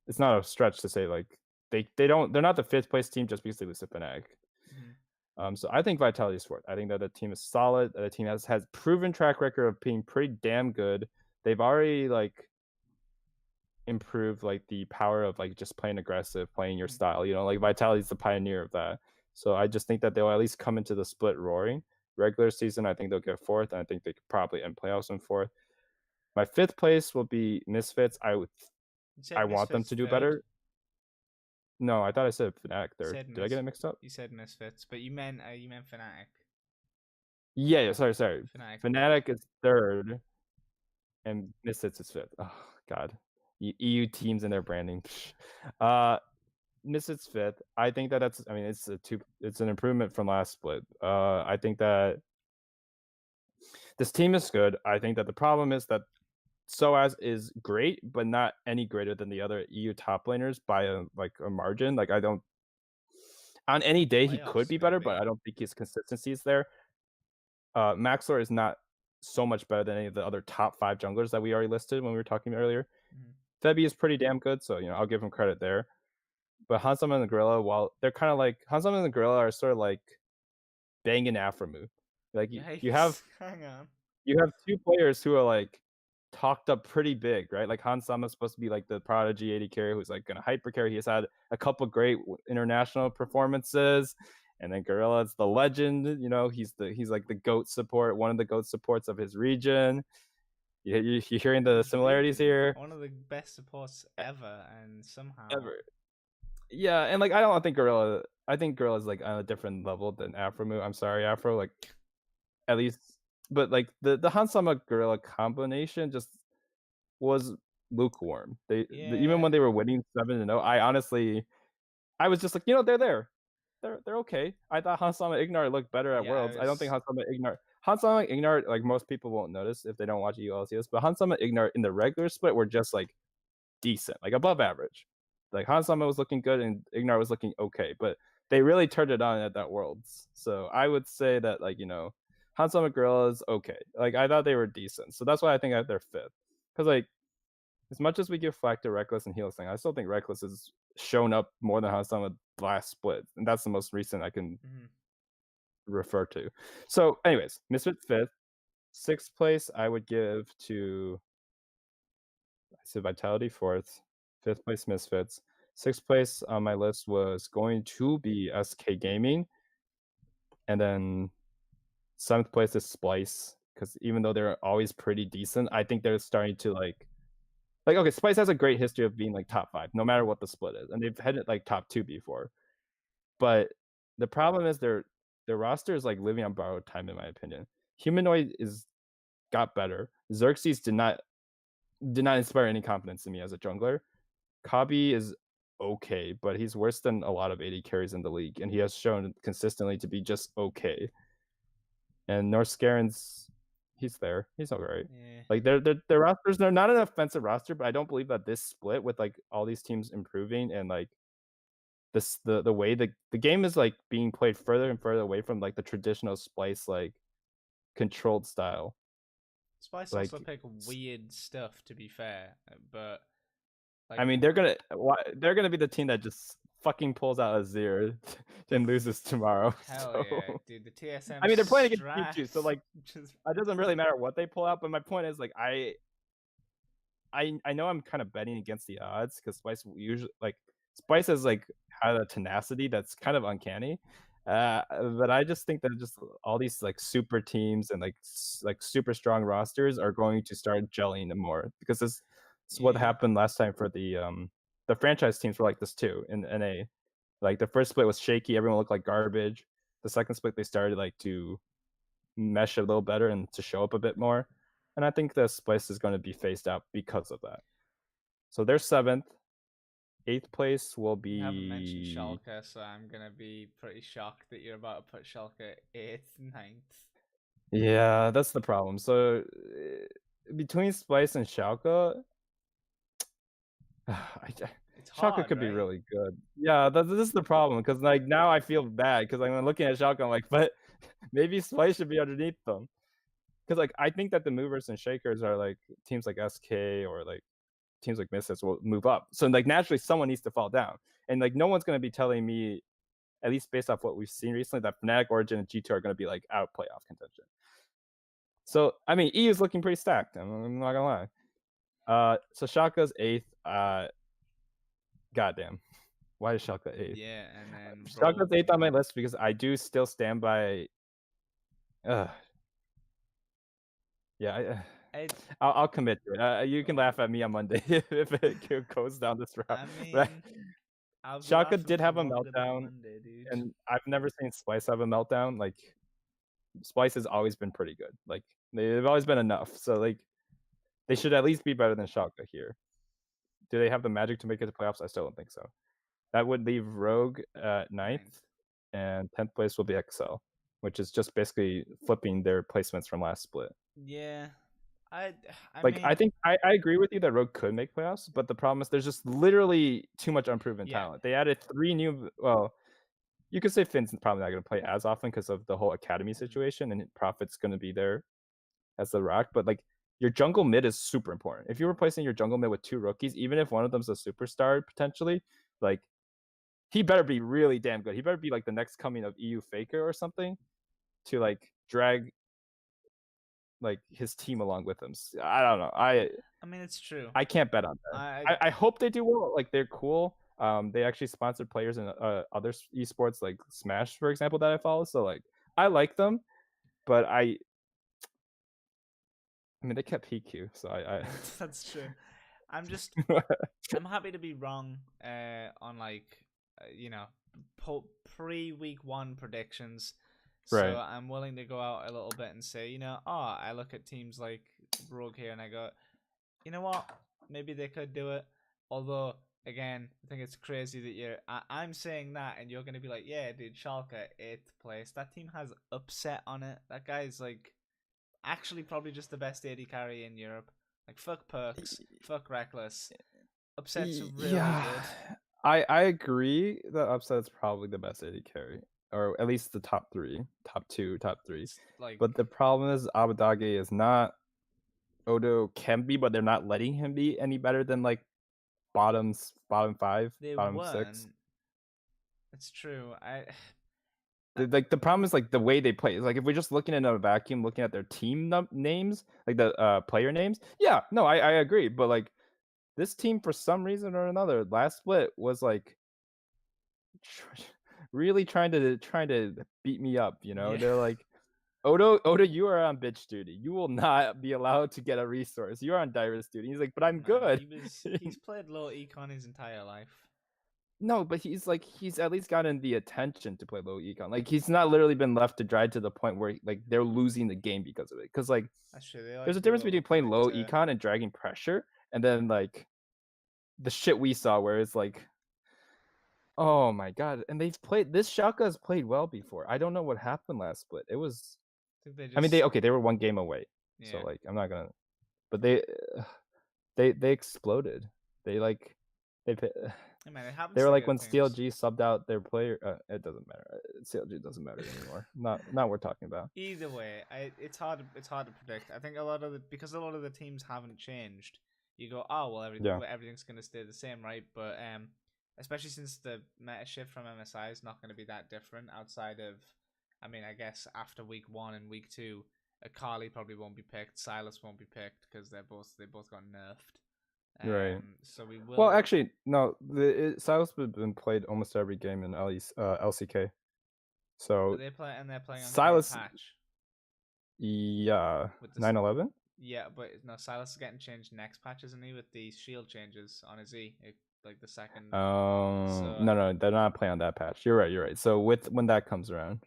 it's not a stretch to say like they're not the fifth place team just because they lose to Fnatic. So I think Vitality is fourth. I think that the team is solid. The team has proven track record of being pretty damn good. They've already like improved like the power of like just playing aggressive, playing your style. Like Vitality's the pioneer of that. So I just think that they'll at least come into the split roaring. Regular season, I think they'll get fourth, and I think they could probably end playoffs in fourth. My fifth place will be Misfits. I want them to do better. No, I thought I said Fnatic third. Did I get it mixed up? You said Misfits, but you meant Fnatic. Yeah, sorry. Fnatic is third, and Misfits is fifth. Oh God, EU teams and their branding. Misfits fifth. I think that's. I mean, it's an improvement from last split. I think that this team is good. I think that the problem is that SOAS is great, but not any greater than the other EU top laners by a margin. Like I don't. On any day, he could be better, but I don't think his consistency is there. Maxlor is not so much better than any of the other top 5 junglers that we already listed when we were talking earlier. Febby is pretty damn good, so I'll give him credit there. But Hansama and the Gorilla, while they're kind of like Hansama and the Gorilla are sort of like Bang and Aframu. Like you have hang on. You have 2 players who are like talked up pretty big, right? Like Hansama is supposed to be like the prodigy AD carry who's like gonna hyper carry. He's had a couple great international performances. And then Gorilla's the legend, he's like the GOAT support, one of the GOAT supports of his region. You're hearing the similarities here. One of the best supports ever, and somehow Ever. Yeah, and like I think Gorilla's like on a different level than Aframu. I'm sorry, Afro, like at least, but like the Hansama Gorilla combination just was lukewarm. Even when they were winning 7-0, I was just like, they're there. They're okay. I thought Hansama Ignar looked better at Worlds. I don't think Hansama Ignar, like most people won't notice if they don't watch EULCS, but Hansama Ignar in the regular split were just like decent, like above average. Like Hansama was looking good and Ignar was looking okay, but they really turned it on at that Worlds. So I would say that Hansama Gorilla is okay. Like I thought they were decent, so that's why I think they're fifth. Because like as much as we give flack to Reckless and Heelsang, I still think Reckless has shown up more than Hansama last split, and that's the most recent I can refer to. So, anyways, Misfit fifth, sixth place I would give to. I said Vitality fourth, fifth place Misfits, sixth place on my list was going to be SK Gaming, and then seventh place is Splice because even though they're always pretty decent, I think they're starting to like okay, Splice has a great history of being like top 5, no matter what the split is, and they've had it like top 2 before. But the problem is their roster is like living on borrowed time, in my opinion. Humanoid got better. Xerxes did not inspire any confidence in me as a jungler. Kabi is okay, but he's worse than a lot of AD carries in the league, and he has shown consistently to be just okay. and North Scaren's he's there. He's alright. Yeah. Like their rosters, they're not an offensive roster, but I don't believe that this split with like all these teams improving and like this the way the game is like being played further and further away from like the traditional Splice like controlled style. Spice also Like pick weird stuff, to be fair, but I like mean, they're gonna be the team that just fucking pulls out a 0 and loses tomorrow. hell yeah, So dude, the TSM I mean, they're playing against Team 2, so strat like just it doesn't really matter what they pull out. But my point is like I know I'm kind of betting against the odds because Spice usually like Spice has like had a tenacity that's kind of uncanny. But I just think that just all these like super teams and like like super strong rosters are going to start gelling more because this is what yeah. happened last time for the franchise teams were like this too in NA. Like the first split was shaky, everyone looked like garbage. The second split they started like to mesh a little better and to show up a bit more. And I think the Splice is going to be phased out because of that. So they're seventh. Eighth place will You haven't mentioned be Schalke, so I'm gonna be pretty shocked that you're about to put Schalke 8th, ninth. yeah, that's the problem. So between Splice and Schalke, It's Schalke hard, could be right? really good. Yeah, this is the problem because like now I feel bad because I'm looking at Schalke, I'm like, but maybe Splice should be underneath them because like I think that the movers and shakers are like teams like SK or like teams like Misfits will move up. So like naturally someone needs to fall down. And like no one's gonna be telling me, at least based off what we've seen recently, that Fnatic, Origin, and G2 are gonna be like out of playoff contention. So I mean EU is looking pretty stacked. I'm not gonna lie. So Schalke's eighth. Goddamn. Why is Schalke eighth? Yeah, and then Schalke's Rogue eighth on my 9th. list because I do still stand by uh yeah, I, I'll commit to it. You can laugh at me on Monday if it goes down this route. I But mean, I'll be Schalke laughing did for have a longer than meltdown, Monday, dude. and I've never seen Splice have a meltdown. Like Splice has always been pretty good. Like they've always been enough. So like they should at least be better than Schalke here. Do they have the magic to make it to playoffs? I still don't think so. That would leave Rogue at ninth, 9th. and 10th place will be XL, which is just basically flipping their placements from last split. Yeah, I I Like I mean, think I agree with you that Rogue could make playoffs, but the problem is there's just literally too much unproven yeah, talent. They added 3 new you could say Finn's probably not going to play as often because of the whole academy mhm, situation, and Profit's going to be there as the rock. But like your jungle mid is super important. If you're replacing your jungle mid with 2 rookies, even if one of them's a superstar potentially, like he better be really damn good. He better be like the next coming of EU Faker or something to like drag like his team along with him. I don't know. I mean, it's true. I can't bet on that. I I hope they do well. Like they're cool. They actually sponsored players in other esports like Smash, for example, that I follow. So like I like them, but I mean they kept PQ, so that's true. I'm just I'm happy to be wrong on like you know pre week 1 predictions. So right. I'm willing to go out a little bit and say, I look at teams like Rogue here and I go, you know what? Maybe they could do it. Although, again, I think it's crazy that I'm saying that and you're going to be like, yeah, dude, Schalke, 8th place. That team has upset on it. That guy's like actually probably just the best AD carry in Europe. Like, fuck Perks, fuck Reckless. Upset's really Yeah, good. I agree that Upset's probably the best AD carry, or at least the top 3, top 2, top 3. It's like, But the problem is Abadage is not Odo can be, but they're not letting him be any better than like bottom 5, they bottom 6. weren't. It's true. Like the problem is like the way they play. It's like if we're just looking in a vacuum, looking at their team names, like the player names. Yeah, no, I agree. But like this team, for some reason or another, last split was like really trying to beat me up. You know, Yeah. they're like, Odo, you are on bitch duty. You will not be allowed to get a resource. You're on Dyrus duty. He's like, but I'm Nah, good. he's played low econ his entire life. No, but he's at least gotten the attention to play low econ. Like he's not literally been left to dry to the point where like they're losing the game because of it. Because like That's true. They there's a like difference between playing low to econ and dragging pressure, and then like the shit we saw where it's like, oh my god. And they've played this Shaka has played well before. I don't know what happened last split. It was think they I mean, just they were one game away. So yeah. like, I'm not gonna. But they exploded. They like they I mean, it they happens were to like good when teams. CLG subbed out their player. It doesn't matter. CLG doesn't matter anymore. Not we're talking about. Either way, it's hard. It's hard to predict. I think a lot of because a lot of the teams haven't changed. You go, oh well, Yeah. everything's going to stay the same, right? But especially since the meta shift from MSI is not going to be that different outside of, I mean, I guess after week 1 and week 2, Akali probably won't be picked. Silas won't be picked because they both got nerfed. Right. So we Well, will. actually, no. Silas has been played almost every game in LCK. So They're playing on current Silas, patch yeah, with this. 9/11. Yeah, but no, Silas is getting changed next patch, isn't he? With the shield changes on his E, like the second. So No, they're not playing on that patch. You're right. You're right. So with when that comes around,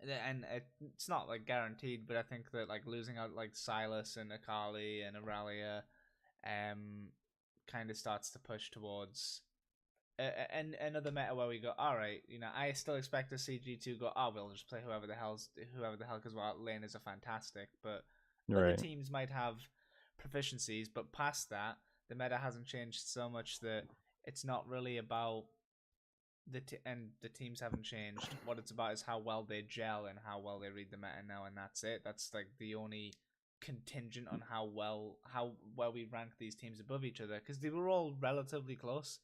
and it's not like guaranteed, but I think that like losing out like Silas and Akali and Aurelia, kind of starts to push towards and another meta where we go, all right, I still expect to see G2 go, oh, we'll just play whoever the hell, because well, laners are fantastic, but other right? teams might have proficiencies, but past that, the meta hasn't changed so much that it's not really about and the teams haven't changed. What it's about is how well they gel and how well they read the meta now, and that's it. That's like the only contingent on how well we rank these teams above each other, because they were all relatively close.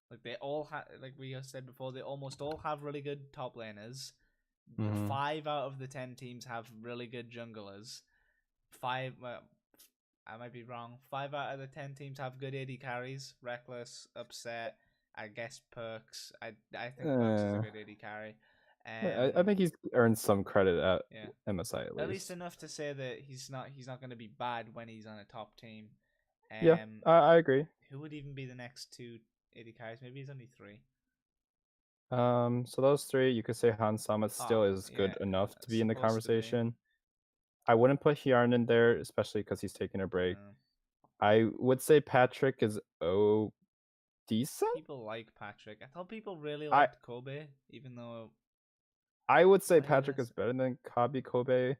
Like they all have, like we said before, they almost all have really good top laners. Mm-hmm. 5 out of the 10 teams have really good junglers. Five, I might be wrong. 5 out of the 10 teams have good AD carries. Reckless, Upset, I guess Perks. I think Perks is a good AD carry. I think he's earned some credit at Yeah, MSI at least least. enough to say that he's not going to be bad when he's on a top team. Yeah, I agree. Who would even be the next 2 AD carries? Maybe he's only 3. So those three, you could say Han Sama still Oh, is yeah, good enough to be in the supposed to be. conversation. I wouldn't put Hjarn in there, especially because he's taking a break. No. I would say Patrick is decent. People like Patrick. I thought people really I liked Kobe, even though I would say maybe Patrick that's is better than Kabi Kobe.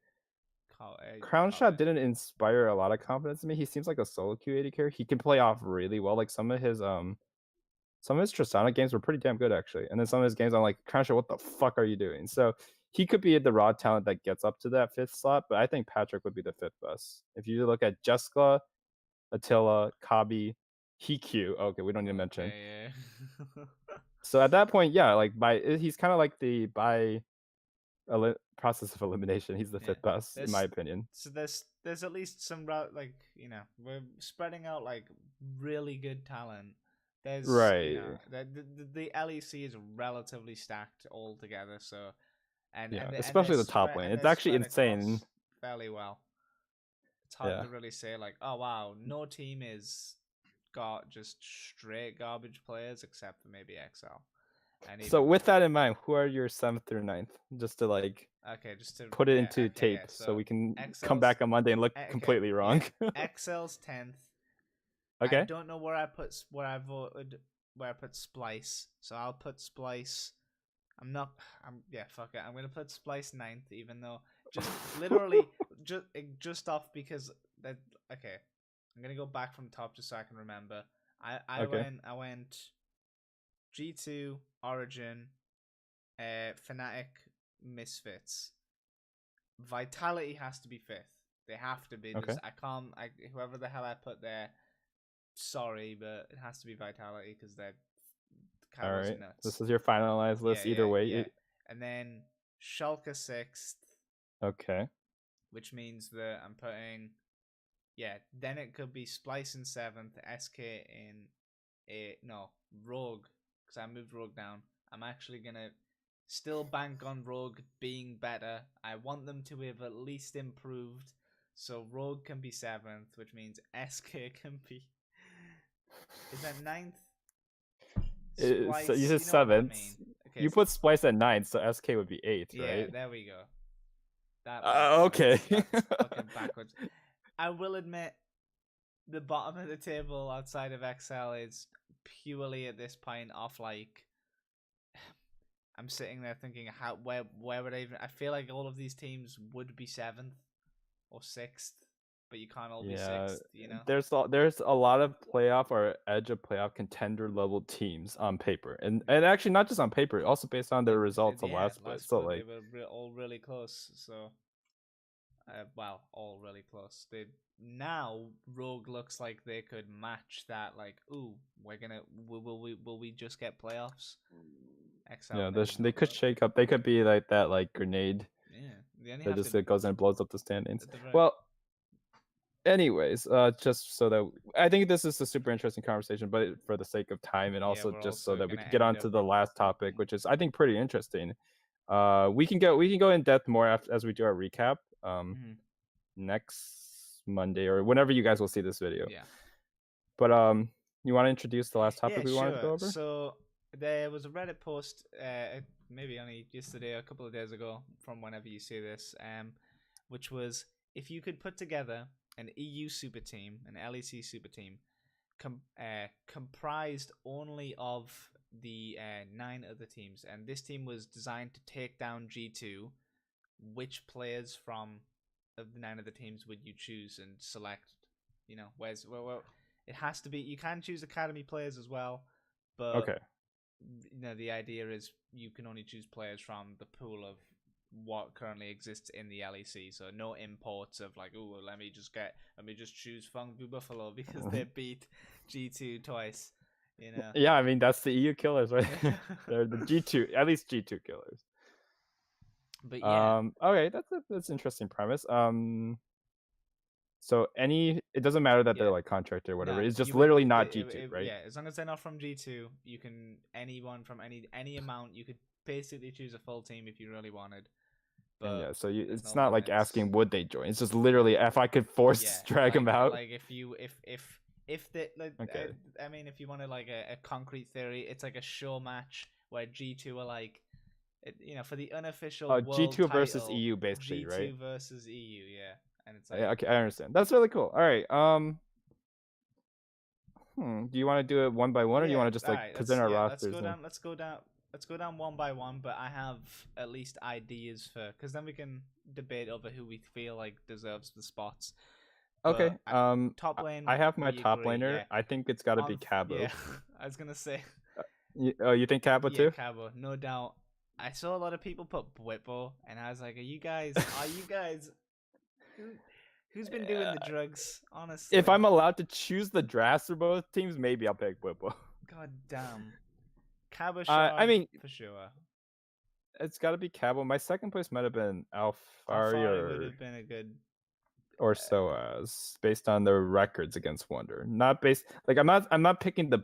Crown Shot Kobe. didn't inspire a lot of confidence in me. He seems like a solo queue AD carry. He can play off really well. Like some of his Tristana games were pretty damn good actually. And then some of his games I'm like, Crown Shot, what the fuck are you doing? So he could be the raw talent that gets up to that 5th slot, but I think Patrick would be the 5th best. If you look at Jessica, Attila, Kabi, Hiku. Okay, we don't need to mention. Okay, yeah. So at that point, yeah, like he's kind of like the process of elimination. He's the 5th best in my opinion. So there's at least some like we're spreading out like really good talent. There's Right. The LEC is relatively stacked altogether. So yeah, especially the top lane. It's actually insane. Fairly well. It's hard to really say like, oh wow, no team is got just straight garbage players except for maybe XL. So with that in mind, who are your 7th through 9th? Just to like just to put it into tape so we can come back on Monday and look completely wrong. XL's 10th. Okay. I don't know where I voted where I put Splice, so I'll put Splice. Fuck it. I'm gonna put Splice 9th, even though just literally just off because that. Okay, I'm gonna go back from top just so I can remember. I went G2 Origin, Fnatic, Misfits. Vitality has to be 5th. They have to be. Okay. I can't. Whoever the hell I put there, sorry, but it has to be Vitality because they're all right. nuts. This is your finalized list. Either way. Yeah. And then Schalke 6th. Okay. Which means that I'm putting. Yeah. Then it could be Splice in 7th, SK in Rogue, because I moved Rogue down. I'm actually gonna still bank on Rogue being better. I want them to have at least improved. So Rogue can be 7th, which means SK can be. Is that 9th? So you said 7th. Okay, you put Splice at 9th, so SK would be 8th, right? Yeah, there we go. That okay. That's fucking backwards. I will admit, the bottom of the table outside of XL is purely at this point off like. I'm sitting there thinking, where would I even? I feel like all of these teams would be seventh or sixth, but you can't all be Yeah, sixth. You know? there's a lot of playoff or edge of playoff contender level teams on paper, and actually not just on paper, also based on their Like results of yeah, last split. last So split they like, were all really close. So well, all really close. They now Rogue looks like they could match that. Like, ooh, we're gonna will we just get playoffs? XL yeah, maybe they not, could but shake up. They could be like that like grenade yeah, they only that have just to goes and blows up the standings. at the very Well, anyways, just so that I think this is a super interesting conversation, but for the sake of time and yeah. also We're just so also that we gonna can get end on up to the last topic, which is I think pretty interesting. We can go in depth more after, as we do our recap mhm, next Monday or whenever you guys will see this video. yeah. But you want to introduce the last Yeah, topic we wanted to sure. go over? So there was a Reddit post, maybe only yesterday, a couple of days ago, from whenever you see this, which was if you could put together an EU super team, an LEC super team, comprised only of the 9 other teams, and this team was designed to take down G2. Which players from of the 9 other teams would you choose and select? You know, where it has to be. You can choose academy players as well, but Okay. the idea is you can only choose players from the pool of what currently exists in the LEC. So no imports of like, oh, let me just choose Fangbu Buffalo because they beat G2 twice. You know. Yeah, I mean that's the EU killers, right? They're the G2, at least G2 killers. But yeah, Okay, that's an interesting premise. So it doesn't matter that they're yeah. like contractor or whatever. No, It's just you would. literally not G2, right? Yeah, as long as they're not from G2, you can anyone from any amount. You could basically choose a full team if you really wanted, And but yeah, so there's it's no not like limits. asking would they join. It's just literally if I could force Yeah, drag them out. like if you if they like, Okay. I mean, if you wanted like a concrete theory, it's like a show match where G2 are like, for the unofficial world G2 versus title, EU basically, right? G2 versus EU, yeah, and it's Yeah, like okay, I understand. That's really cool. All right. Do you want to do it one by one, or do you yeah, want to just all like right. present our Let's rosters go and? down. Let's go down one by one. But I have at least ideas for because then we can debate over who we feel like deserves the spots. Okay. But top lane, I have my we top agree. laner. Yeah, I think it's got to be yeah. Cabo. I was gonna say You think Cabo yeah, too? Cabo, no doubt. I saw a lot of people put Bwippo, and I was like, are you guys who, who's been doing the drugs? If Honestly, I'm allowed to choose the drafts for both teams, maybe I'll pick Whippo. god damn, Cabo I Shard mean, for sure. it's got to be Cabo. My second place might have been Alfari Alfari would have been a good. or Soaz, based on their records against Wonder. Not based like I'm not picking the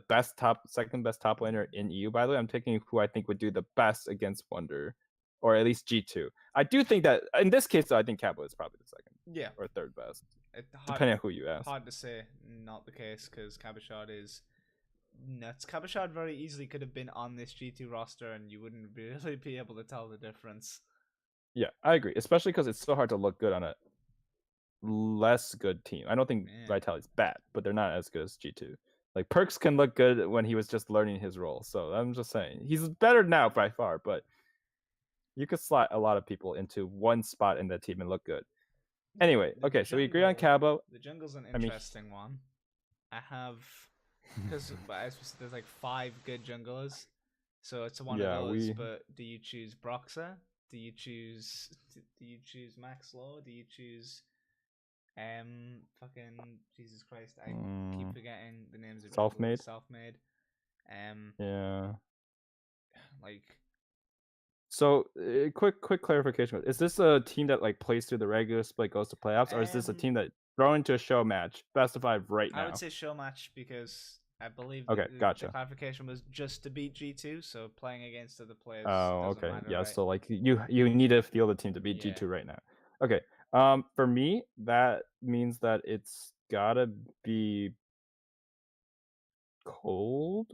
second best top laner in EU. By the way, I'm picking who I think would do the best against Wonder, or at least G2. I do think that in this case, though, I think Cabo is probably the second Yeah, or third best, it's depending on who you ask. hard to say. Not the case because Cabochard is nuts. Cabochard very easily could have been on this G2 roster, and you wouldn't really be able to tell the difference. Yeah, I agree, especially because it's so hard to look good on a less good team. I don't think Yeah. Vitality's bad, but they're not as good as G2. Like Perks can look good when he was just learning his role. So I'm just saying he's better now by far, but you could slot a lot of people into one spot in that team and look good. Anyway, okay, so we agree on Cabo. The jungle's an I mean, interesting one. I have because as we said, there's like 5 good junglers, so it's one of yeah, those. But do you choose Broxah? Do you choose Max Law? Do you choose fucking Jesus Christ? I keep forgetting the names of junglers. self-made. Self-made. Yeah. Like So, quick clarification: is this a team that like plays through the regular split, goes to playoffs, or is this a team that throw into a show match, best of 5 right now? I would say show match because I believe okay, gotcha. the clarification was just to beat G2, so playing against other players Oh, doesn't okay. matter, Yeah, right? so like you need to feel the team to beat Yeah. G2 right now. Okay. For me, that means that it's gotta be cold.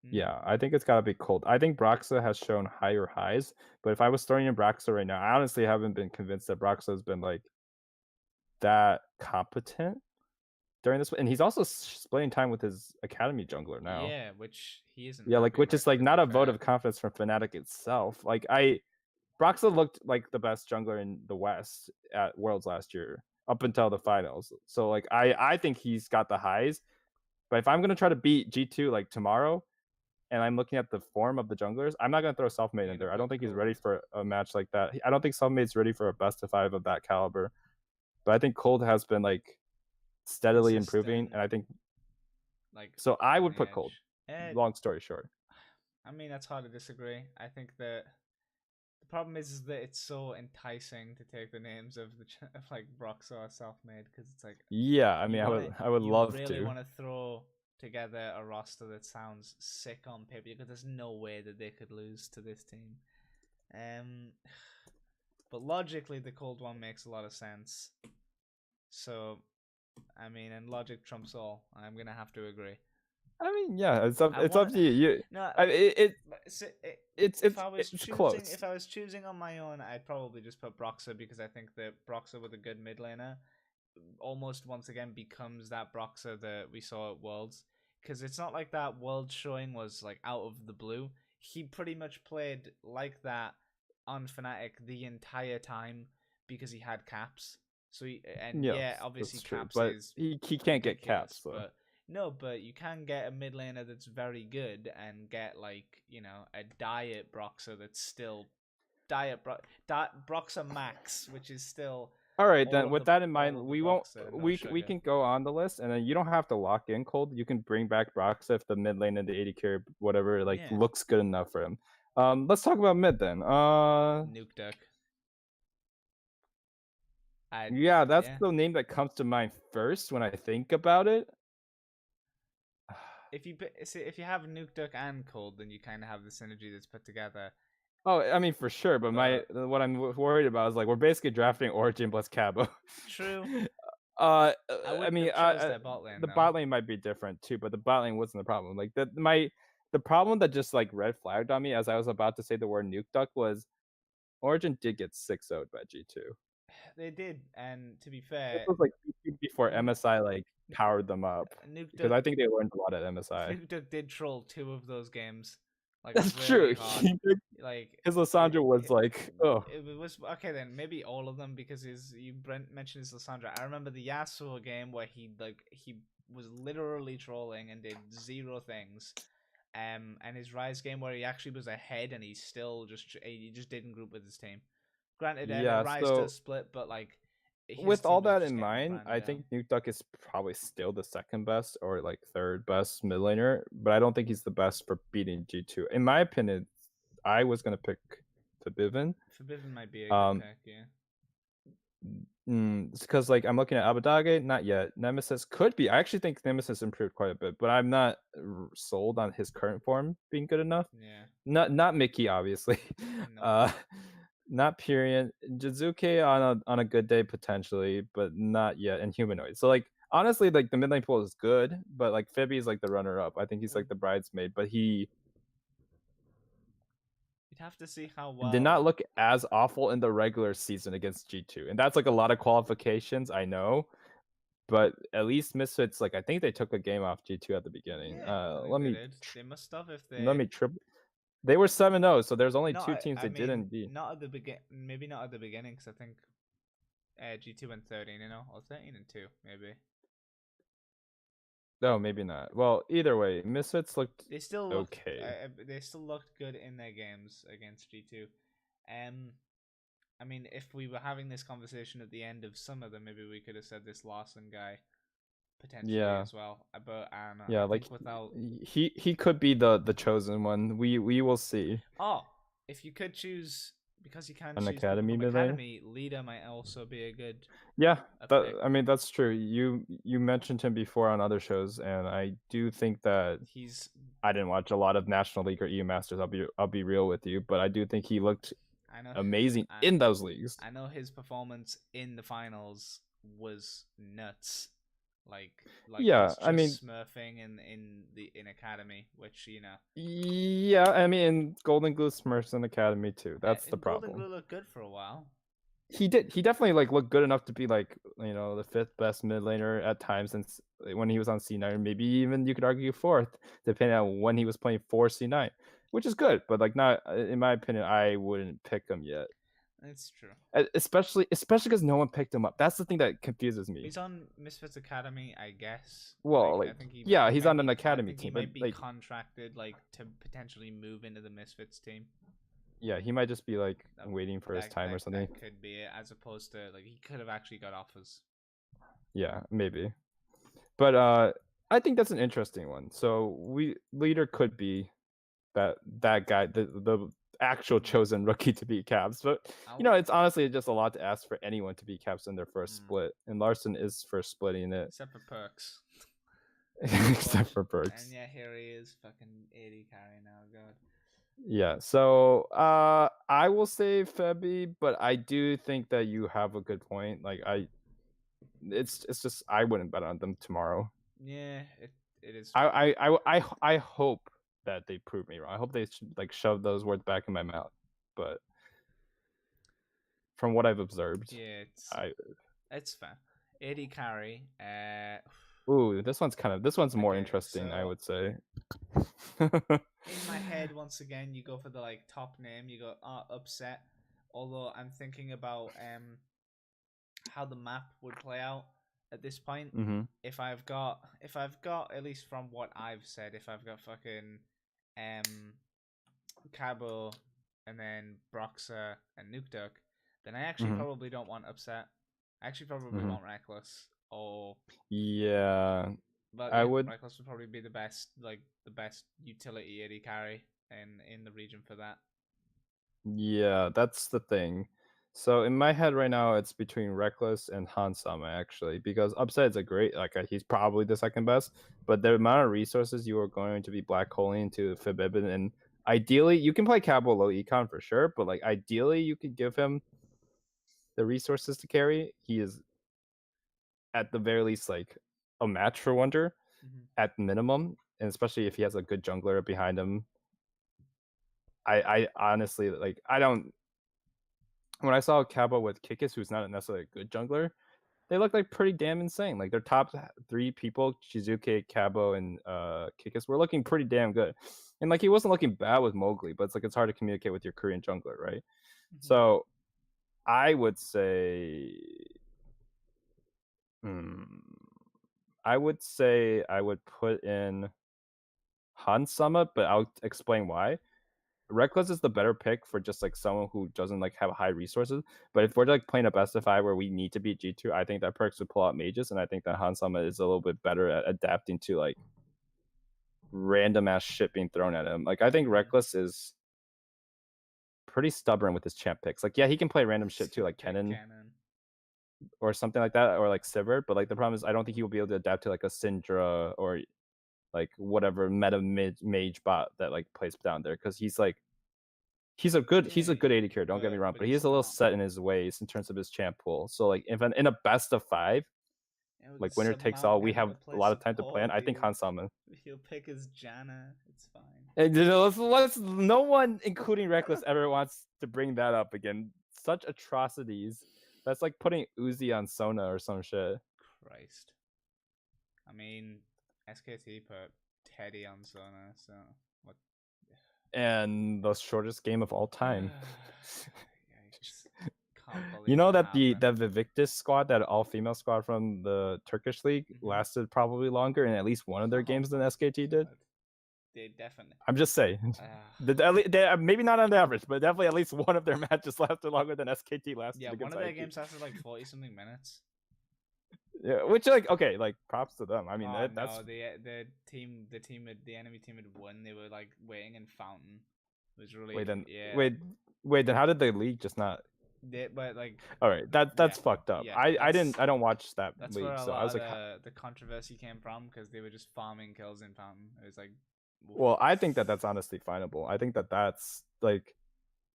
Yeah, I think it's gotta be cold. I think Broxah has shown higher highs, but if I was throwing in Broxah right now, I honestly haven't been convinced that Broxah has been like that competent. during this, and he's also splitting time with his academy jungler now. Yeah, which he isn't Yeah, like happy which with, is like to be not a vote fair. of confidence from Fnatic itself. Like Broxa looked like the best jungler in the West at Worlds last year up until the finals. So like I think he's got the highs. But if I'm gonna try to beat G2 like tomorrow, and I'm looking at the form of the junglers, I'm not gonna throw Selfmade You're in gonna there. I don't put think he's ready Cold. for a match like that. I don't think Selfmade's ready for a best of 5 of that caliber. But I think Cold has been like steadily improving, Consistent, and I think like so. I on would the put Cold. edge. Long story short. I mean, that's hard to disagree. I think that the problem is that it's so enticing to take the names of of like Broxor or Selfmade, because it's like Yeah, I you mean, want to, I would you love really to. want to throw together a roster that sounds sick on paper, because there's no way that they could lose to this team. Um, but logically, the cold one makes a lot of sense. So, I mean, and logic trumps all. I'm gonna have to agree. I mean, yeah, I it's up want to you. You, no. I it If I was it's choosing, close. on my own, I'd probably just put Broxah, because I think that Broxah with a good mid laner almost once again becomes that Broxah that we saw at Worlds. Because it's not like that World showing was like out of the blue. He pretty much played like that on Fnatic the entire time because he had caps. So and Yeah, yeah, obviously that's true. caps But is he can't get caps, ridiculous, so but no, but you can get a mid laner that's very good and get like, a diet Broxah that's still Broxah Max, which is still all right, all then of with the that in all mind, of the we won't Broxah, no we sugar. can go on the list, and then you don't have to lock in Cold. You can bring back Brox if the mid lane and the AD carry whatever like Yeah. looks good enough for him. Let's talk about mid then. Nuke Duck. I Yeah, that's yeah. the name that comes to mind first when I think about it. If you have Nuke Duck and Cold, then you kind of have the synergy that's put together. Oh, I mean for sure, but But what I'm worried about is like we're basically drafting Origin plus Cabo. true, uh, I I wouldn't mean, have chose their bot lane the though. bot lane might be different too, but the bot lane wasn't the problem. Like the problem that just like red flagged on me as I was about to say the word nuke duck was Origin did get 6-0'd by G2. They did, and to be This fair, was like before N- MSI like powered them up Nuke because Duck I think they learned a lot at MSI. Nuke Duck did troll two of those games, like That's really true. hard. Like His Lissandra was like, oh it was okay then. Maybe all of them, because you mentioned his Lissandra. I remember the Yasuo game where he was literally trolling and did zero things. And his Rise game where he actually was ahead and he just didn't group with his team. Granted, yeah. Rise does So split, but like his with team all was that just in getting mind, banned I down. think Nuke Duck is probably still the second best or like third best mid laner, but I don't think he's the best for beating G2. In my opinion, I was gonna pick Fabivin. Forbidden might be a good Um, pick, yeah. because like I'm looking at Abadage, not yet. Nemesis could be. I actually think Nemesis improved quite a bit, but I'm not sold on his current form being good enough. Yeah. Not Mickey, obviously. No. uh, not Pyrian. Jizuke on a good day potentially, but not yet. And Humanoid. So like honestly, like the mid lane pool is good, but like Fibby is like the runner up. I think he's like the bridesmaid, but he You'd have to see how did not well. look as awful in the regular season against G2. And that's like a lot of qualifications, I know. But at least Misfits, like I think they took a game off G2 at the beginning. Yeah, I think they did. They must have if Let they me triple. They were 7-0, so there's only not. two teams I they mean, didn't beat. not at the maybe not at the beginning, because I think G2 went 13, or 13-2, maybe. No, maybe not. Well, either way, Misfits looked They still looked. okay. They still looked good in their games against G2. I mean, if we were having this conversation at the end of summer, then maybe we could have said this Larson guy potentially Yeah, as well. But I don't know. yeah, I like think without he could be the chosen one. We will see. if you could choose, because you can An choose people academy from mid laner. academy, leader might also be a good Yeah, pick. I mean that's true. You mentioned him before on other shows, and I do think that He's I didn't watch a lot of National League or EU Masters. I'll be real with you, but I do think he looked I know amazing I, in those leagues. I know his performance in the finals was nuts. Like Yeah, he's I mean, just smurfing in academy, which yeah, I mean, Golden Glue Smurfs in Academy too. That's the and Golden problem. Glue looked good for a while. he did. He definitely like looked good enough to be like, you know, the 5th best mid laner at times since when he was on C9. Maybe even you could argue 4th, depending on when he was playing for C9, which is good. But like, not in my opinion, I wouldn't pick him yet. It's true. Especially because no one picked him up. That's the thing that confuses me. He's on Misfits Academy, I guess. Well, Like, like, I think yeah, he he's might on an be. I academy think he team, but might be like, contracted, like, to potentially move into the Misfits team. yeah, he might just be like That, waiting for his time or something. That could be it, as opposed to like he could have actually got offers. Yeah, maybe. But I think that's an interesting one. So leader could be that guy, the actual chosen rookie to beat Caps. But you know, it's honestly just a lot to ask for anyone to beat Caps in their first split, and Larson is first splitting it, except for Perks. except for Perks. And yeah, here he is, fucking 80 carry now. God. Yeah, so I will say Febby, but I do think that you have a good point. Like it's just I wouldn't bet on them tomorrow. Yeah, it is. I hope that they prove me wrong. I hope they like shove those words back in my mouth. But from what I've observed, yeah, it's fair. 80 carry. Ooh, this one's more interesting, so, I would say. In my head, once again, you go for the like top name. You go upset. Although I'm thinking about how the map would play out at this point. Mm-hmm. If I've got at least from what I've said, if I've got fucking Cabo and then Broxer and Nukeduck, then I actually probably don't want upset. I actually probably want Reckless or yeah. But I would. Reckless would probably be the best utility AD carry in the region for that. Yeah, that's the thing. So in my head right now, it's between Reckless and Hansama actually, because Upside's a great, like he's probably the second best, but the amount of resources you are going to be black holing into Fibibin, and ideally you can play Cabo low econ for sure, but like ideally you could give him the resources to carry. He is at the very least like a match for Wonder at minimum, and especially if he has a good jungler behind him. I honestly like I don't. When I saw Cabo with Kikis, who's not necessarily a good jungler, they look like pretty damn insane. Like their top 3 people, Shizuke, Cabo, and Kikis, were looking pretty damn good. And like he wasn't looking bad with Mowgli, but it's like it's hard to communicate with your Korean jungler, right? So I would say I would put in Hansama, but I'll explain why. Reckless is the better pick for just like someone who doesn't like have high resources. But if we're like playing a best of 5 where we need to beat G2, I think that Perks would pull out mages, and I think that Hansama is a little bit better at adapting to like random ass shit being thrown at him. Like I think Reckless is pretty stubborn with his champ picks. Like yeah, he can play random shit too, like Kennen or something like that, or like Sivert. But like the problem is I don't think he will be able to adapt to like a Syndra or like whatever meta mage bot that like plays down there, because he's like he's a good AD carry, don't get me wrong, but he is a little set in his ways in terms of his champ pool. So like if in a best of 5, like winner takes all, we have a lot of time to plan. I think Hansama. He'll pick his Janna. It's fine. And, you know, let's no one, including Reckless, ever wants to bring that up again. Such atrocities. That's like putting Uzi on Sona or some shit. Christ. I mean, SKT put Teddy on Sona, so what? And the shortest game of all time. Can't you know that the Vivictus squad, that all-female squad from the Turkish league, lasted probably longer in at least one of their games than SKT did. They definitely. I'm just saying. They, maybe not on average, but definitely at least one of their matches lasted longer than SKT lasted. Yeah, one of their games lasted like 40-something minutes. Yeah, which like okay, like props to them. I mean, that's no, the enemy team had won. They were like waiting in Fountain. It was really wait. Then how did the league just not? But like, all right, that's fucked up. Yeah, I don't watch that that's league, where so I was like, the controversy came from, because they were just farming kills in Fountain. It was like, oof. Well, I think that's honestly finable. I think that's like.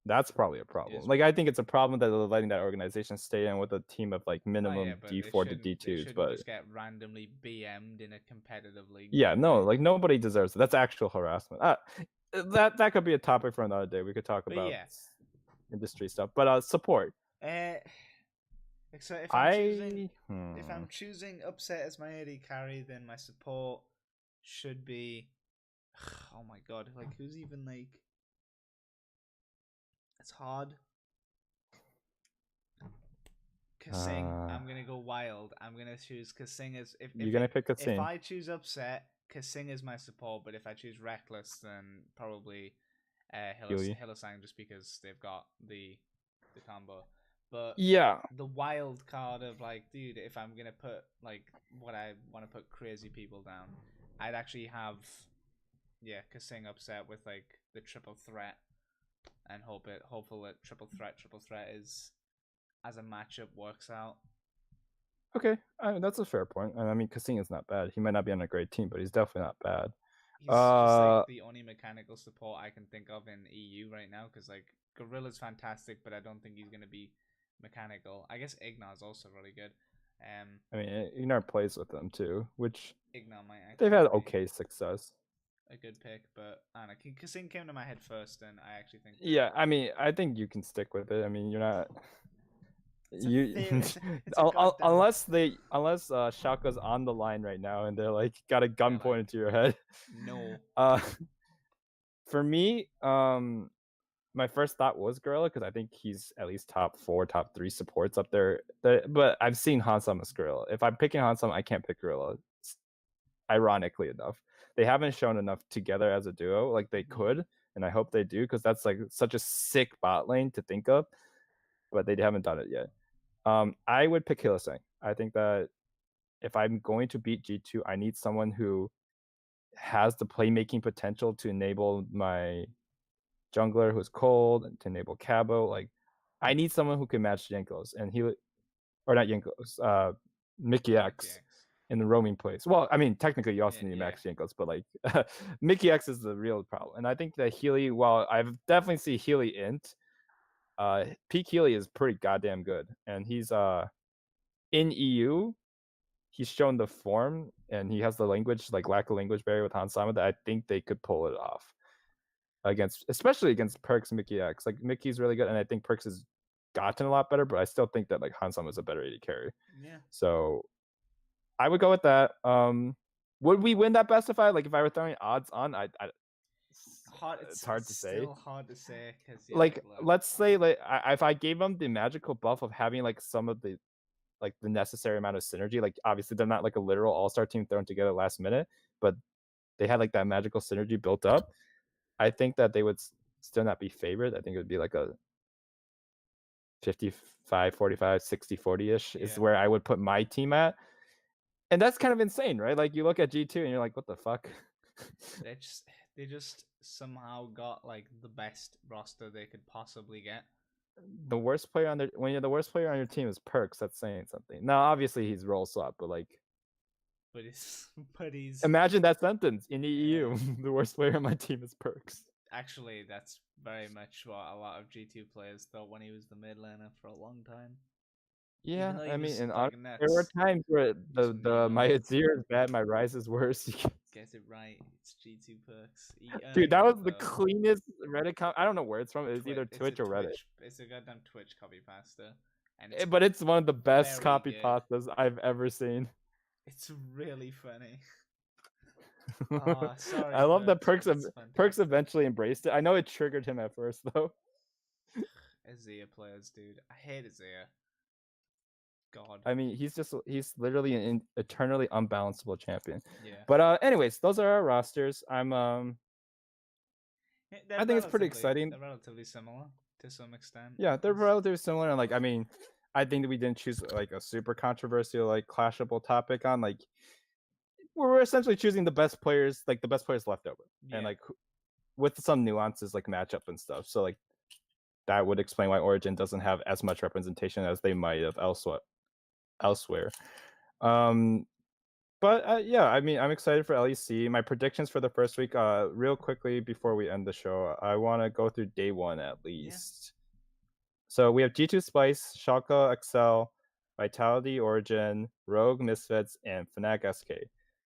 That's probably a problem. Like I think it's a problem that they're letting that organization stay in with a team of like minimum D4 to D2s, but just get randomly BM'd in a competitive league. Yeah, no, like nobody deserves it. That's actual harassment. That could be a topic for another day. We could talk about industry stuff, but support. So I if I'm choosing upset as my AD carry, then my support should be. Oh my god! Like who's even like? It's hard. Kasing, I'm gonna go wild. I'm gonna choose Kasing as you're gonna pick a if scene. I choose upset, Kasing is my support. But if I choose reckless, then probably Healy. Hillsang just because they've got the combo. But Yeah. the wild card of like, dude, if I'm gonna put like what I want to put crazy people down, I'd actually have Kasing upset with like the triple threat and hopeful that triple threat is as a matchup works out. Okay, that's a fair point. And I mean, Kasing is not bad. He might not be on a great team, but he's definitely not bad. He's just like the only mechanical support I can think of in EU right now because like Gorilla's fantastic, but I don't think he's gonna be mechanical. I guess Ignar's also really good. I mean, Ignar plays with them too, which Ignar might they've actually had be okay success. a good pick, but I don't know. Kasing came to my head first, and I actually think that Yeah, I mean, I think you can stick with it. I mean, you're not it's a you it's a goddamn unless Shaka's on the line right now and they're like got a gun like, pointed to your head. no. For me, my first thought was Gorilla because I think he's at least top 4, top 3 supports up there. But I've seen Hansam as Gorilla. If I'm picking Hansam, I can't pick Gorilla. Ironically enough, they haven't shown enough together as a duo like they could, and I hope they do because that's like such a sick bot lane to think of, but they haven't done it yet. I would pick Hylissang. I think that if I'm going to beat G2, I need someone who has the playmaking potential to enable my jungler who's cold and to enable Cabo. Like, I need someone who can match Jankos and he or not Jankos, Mickey X in the roaming place. Well, I mean, technically you also need Max Jankos, but like Mickey X is the real problem. And I think that Healy, while I've definitely seen Healy int, peak Healy is pretty goddamn good. And he's in EU, he's shown the form and he has the language, like lack of language barrier with Hansama that I think they could pull it off against, especially against Perks and Mickey X. Like Mickey's really good, and I think Perks has gotten a lot better, but I still think that like Hansama is a better AD carry. Yeah. So I would go with that. Would we win that best of 5? Like if I were throwing odds on, it's hard to say. Still hard to say because like let's say like if I gave them the magical buff of having like some of the like the necessary amount of synergy, like obviously they're not like a literal all-star team thrown together last minute, but they had like that magical synergy built up. I think that they would still not be favored. I think it would be like a 55, 45, 60, 40-ish is where I would put my team at. And that's kind of insane, right? Like you look at G2 and you're like, what the fuck? they just somehow got like the best roster they could possibly get. The worst player on their when you're the worst player on your team is Perks, that's saying something. Now obviously he's role swap, but like but he's imagine that sentence in the EU. The worst player on my team is Perks. Actually, that's very much what a lot of G2 players thought when he was the mid laner for a long time. Yeah, I mean, and like there were times where the my Azir is bad, my Rise is worse. Get it right. It's G2 Perks. Dude, that was the cleanest Reddit I don't know where it's from. It's either Twitch or Reddit. It's a goddamn Twitch copy pasta. But it's one of the best copy pastas I've ever seen. It's really funny. Oh, sorry. I love that Perks eventually embraced it. I know it triggered him at first though. Azir players, dude. I hate Azir. God. I mean, he's literally an eternally unbalanceable champion. Yeah. But anyways, those are our rosters. I think it's pretty exciting. They're relatively similar to some extent. Yeah, they're relatively similar. And like, I mean, I think that we didn't choose like a super controversial, like clashable topic on like we're essentially choosing the best players, like the best players left over, and like with some nuances like matchup and stuff. So like that would explain why Origin doesn't have as much representation as they might have elsewhere. But yeah, I mean, I'm excited for LEC. My predictions for the first week, real quickly before we end the show, I want to go through day 1 at least. So we have G2 Spice, Schalke, Excel, Vitality, Origin, Rogue, Misfits, and Fnatic SK.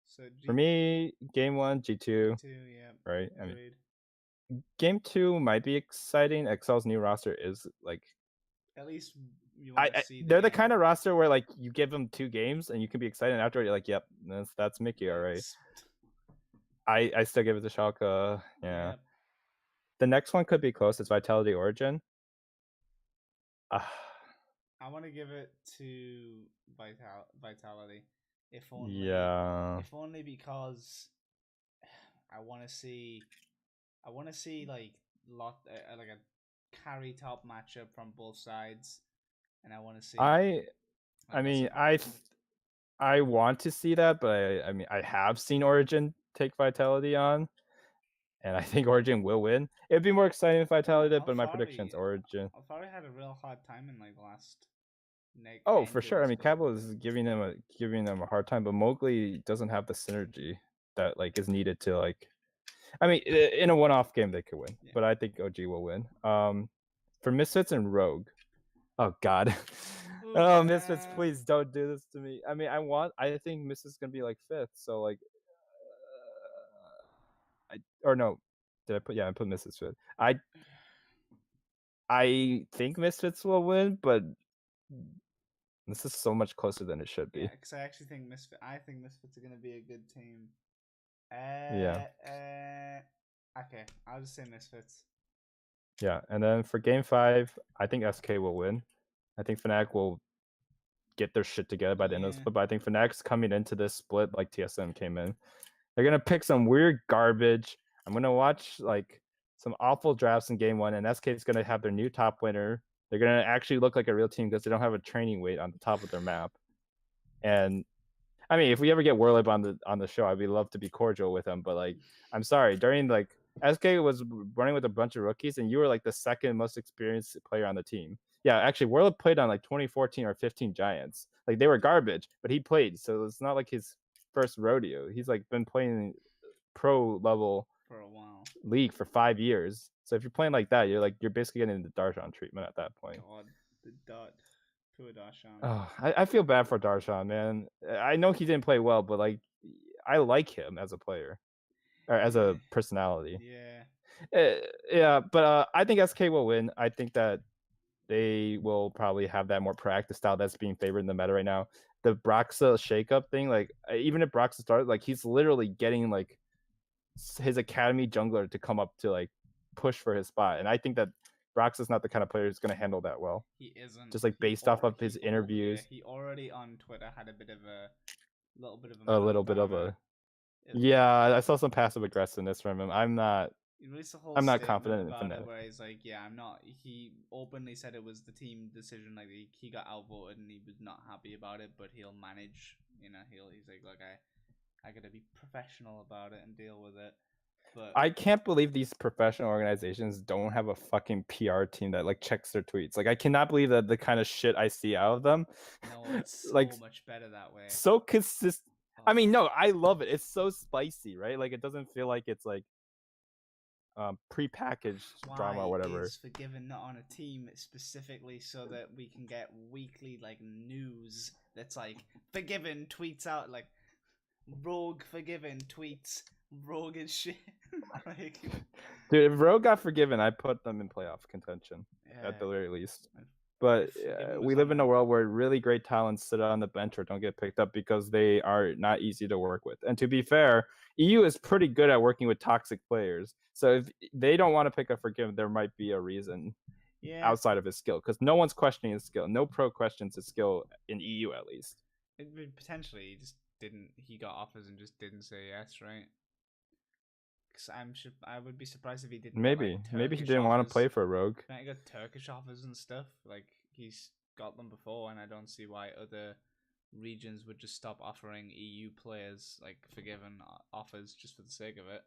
So for me, game 1, G2. Right. Agreed. I mean, game 2 might be exciting. Excel's new roster is like at least You want to see the they're the game. kind of roster where like you give them 2 games and you can be excited. And after you're like, yep, that's Mickey, all right. I still give it to Schalke. Yeah. Yep. The next one could be close. It's Vitality Origin. I want to give it to Vitality, if only. Yeah. If only because I want to see. I want to see like like a carry top matchup from both sides, and I want to see. I mean, I want to see that, but I mean, I have seen Origin take Vitality on, and I think Origin will win. It'd be more exciting if Vitality did, but my prediction's Origin. Alfari had a real hard time in like the last. Oh, for sure. I mean, Capital is giving them a hard time, but Mowgli doesn't have the synergy that like is needed to like. I mean, in a one-off game they could win, but I think OG will win. For Misfits and Rogue. Oh God. Oh, Misfits, please don't do this to me. I mean, I think Misfits is gonna be like 5th, so like, did I put? Yeah, I put Misfits 5th. I think Misfits will win, but this is so much closer than it should be. Yeah, because I actually think Misfits are gonna be a good team. Yeah. Okay, I'll just say Misfits. Yeah, and then for Game 5, I think SK will win. I think Fnatic will get their shit together by the end of the split, but I think Fnatic's coming into this split like TSM came in. They're gonna pick some weird garbage. I'm gonna watch like some awful drafts in Game 1, and SK is gonna have their new top winner. They're gonna actually look like a real team because they don't have a training weight on the top of their map. And I mean, if we ever get Warlib on the show, I'd be love to be cordial with them. But like, I'm sorry, during like SK was running with a bunch of rookies, and you were like the second most experienced player on the team. Yeah, actually, Warlib played on like 2014 or 15 Giants. Like they were garbage, but he played, so it's not like his first rodeo. He's like been playing pro level for a while league for 5 years. So if you're playing like that, you're basically getting the Darshan treatment at that point. God, the dot. Poor Darshan. Oh, I feel bad for Darshan, man. I know he didn't play well, but like, I like him as a player, or as a personality. Yeah, but I think SK will win. I think that they will probably have that more proactive style that's being favored in the meta right now. The Broxa shakeup thing, like even if Broxa started, like he's literally getting like his academy jungler to come up to like push for his spot, and I think that Broxa's not the kind of player who's going to handle that well. He isn't. Just like based off of his interviews. He already on Twitter had a little bit of a. Yeah, I saw some passive aggressiveness from him. I'm not confident in Fnatic. Where he's like, yeah, I'm not. He openly said it was the team decision. Like he got outvoted and he was not happy about it, but he'll manage. You know, he's like, look, I gotta be professional about it and deal with it. But I can't believe these professional organizations don't have a fucking PR team that like checks their tweets. Like I cannot believe that the kind of shit I see out of them. No, it's so like, much better that way. So consistent. I mean, no, I love it. It's so spicy, right? Like it doesn't feel like it's like pre-packaged drama or whatever. Is Forgiven not on a team specifically so that we can get weekly like news that's like Forgiven tweets out like Rogue Forgiven tweets Rogue is shit. Like, dude, if Rogue got Forgiven, I put them in playoff contention at the very least. But we live in a world where really great talents sit on the bench or don't get picked up because they are not easy to work with. And to be fair, EU is pretty good at working with toxic players. So if they don't want to pick up Forgiven, there might be a reason outside of his skill, because no one's questioning his skill. No pro questions his skill in EU, at least. Potentially, he just didn't. He got offers and just didn't say yes, right? Because I would be surprised if he didn't. Maybe he didn't want to play for Rogue. He got Turkish offers and stuff. Like he's got them before, and I don't see why other regions would just stop offering EU players like Forgiven offers just for the sake of it.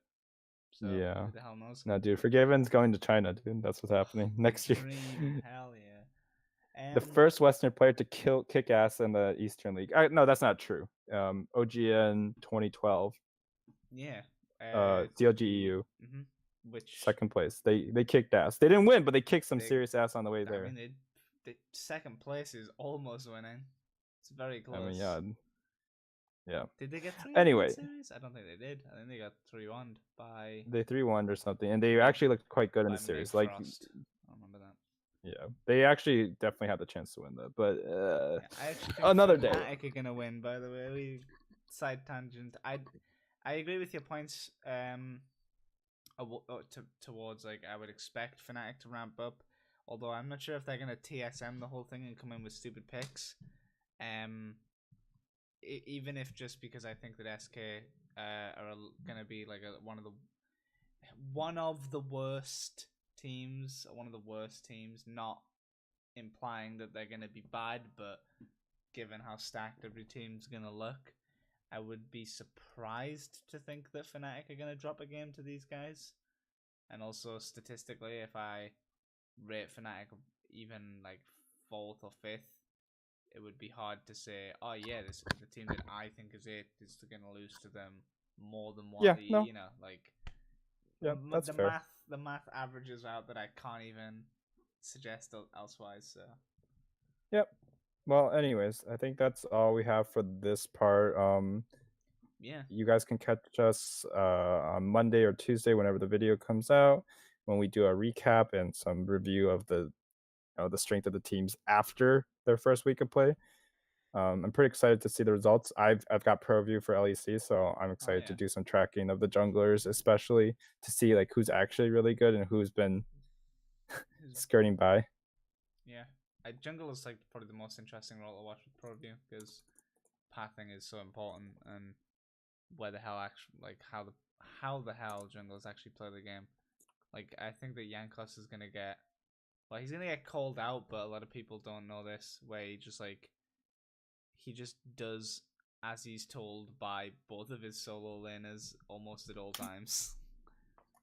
So who the hell knows? No, dude, Forgiven's going to China, dude. That's what's happening next year. Hell yeah. The first Western player to kick ass in the Eastern League. No, that's not true. OGN 2012. Yeah. DLG EU. Mm-hmm. Which second place. They kicked ass. They didn't win, but they kicked some serious ass on the way there. I mean, the second place is almost winning. It's very close. I mean, yeah. Did they get 3? Anyway, series? I don't think they did. I think they got 3-1 by. They 3-1 or something, and they actually looked quite good in the series. Like, I remember that. Yeah, they actually definitely had the chance to win that, but Yeah, I actually think another day. Fnatic are gonna win. By the way, we side tangent. I agree with your points. Towards like I would expect Fnatic to ramp up, although I'm not sure if they're gonna TSM the whole thing and come in with stupid picks. Um, even if just because I think that SK are gonna be like one of the worst teams, one of the worst teams, not implying that they're gonna be bad, but given how stacked every team's gonna look, I would be surprised to think that Fnatic are gonna drop a game to these guys. And also statistically, if I rate Fnatic even like fourth or fifth, it would be hard to say, oh yeah, this the team that I think is it is gonna lose to them more than one. Yeah, no, Like yeah, that's fair. the math averages out that I can't even suggest elsewise. So Yep. Well, anyways, I think that's all we have for this part. yeah, You guys can catch us on Monday or Tuesday whenever the video comes out, when we do a recap and some review of the strength of the teams after their first week of play. I'm pretty excited to see the results. I've got pro view for LEC, so I'm oh excited to yeah, do some tracking of the junglers, especially to see like who's actually really good and who's been skirting by. yeah. Jungle is like probably the most interesting role to watch with pro view because pathing is so important and where the hell actually like how the hell jungles actually play the game. Like I think that Yankos is gonna get he's gonna get called out, but a lot of people don't know this. Where he just does as he's told by both of his solo laners almost at all times.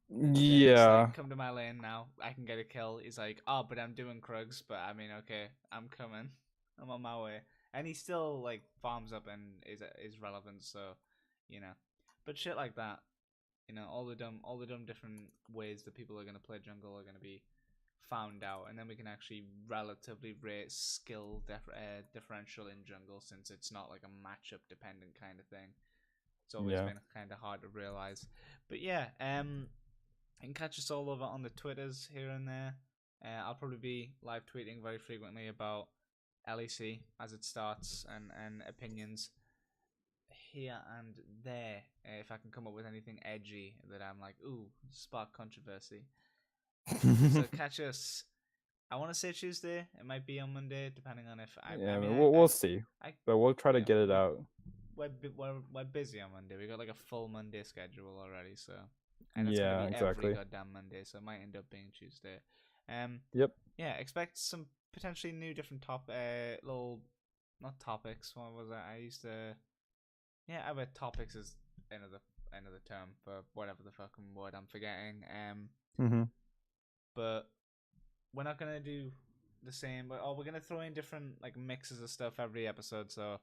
They're just Yeah. like, come to my lane now. I can get a kill. He's like, oh, but I'm doing Krugs. But I mean, okay, I'm coming. I'm on my way. And he still like farms up and is relevant. So, you know, but shit like that, all the dumb different ways that people are gonna play jungle are gonna be found out, and then we can actually relatively rate skill differential in jungle since it's not like a matchup dependent kind of thing. It's always Yeah. been kind of hard to realize. But yeah, you can catch us all over on the Twitters here and there. I'll probably be live tweeting very frequently about LEC as it starts and opinions here and there. If I can come up with anything edgy that I'm like, ooh, spark controversy. So catch us. I want to say Tuesday. It might be on Monday, depending on if I. Yeah, I mean, we'll see, I but we'll try to yeah, get it out. we're busy on Monday. We got like a full Monday schedule already, so and it's gonna Yeah, be every exactly. goddamn Monday, so it might end up being Tuesday. Um, Yep. yeah, expect some potentially new different little not topics. What was that? I used to I bet topics is another term for whatever the fucking word I'm forgetting. Mm-hmm. But we're not gonna do the same. But we're gonna throw in different like mixes of stuff every episode. So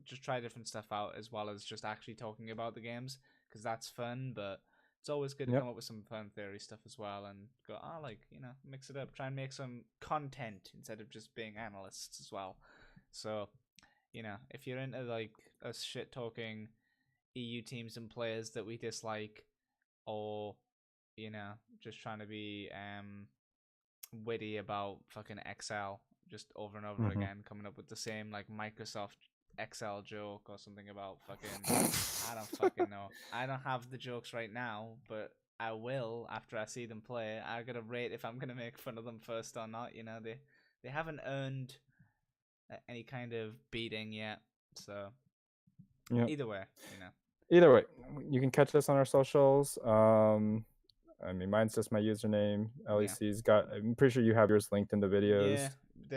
just try different stuff out as well as just actually talking about the games because that's fun. But it's always good to Yep. come up with some fun theory stuff as well and go mix it up. Try and make some content instead of just being analysts as well. So if you're into like us shit talking EU teams and players that we dislike, or just trying to be witty about fucking Excel just over and over Mm-hmm. again, coming up with the same like Microsoft Excel joke or something about fucking I don't fucking know. I don't have the jokes right now, but I will after I see them play. I gotta rate if I'm gonna make fun of them first or not. They haven't earned any kind of beating yet, so Yep. either way, Either way, you can catch us on our socials. I mean, mine's just my username. Yeah. LEC's got. I'm pretty sure you have yours linked in the videos. Yeah,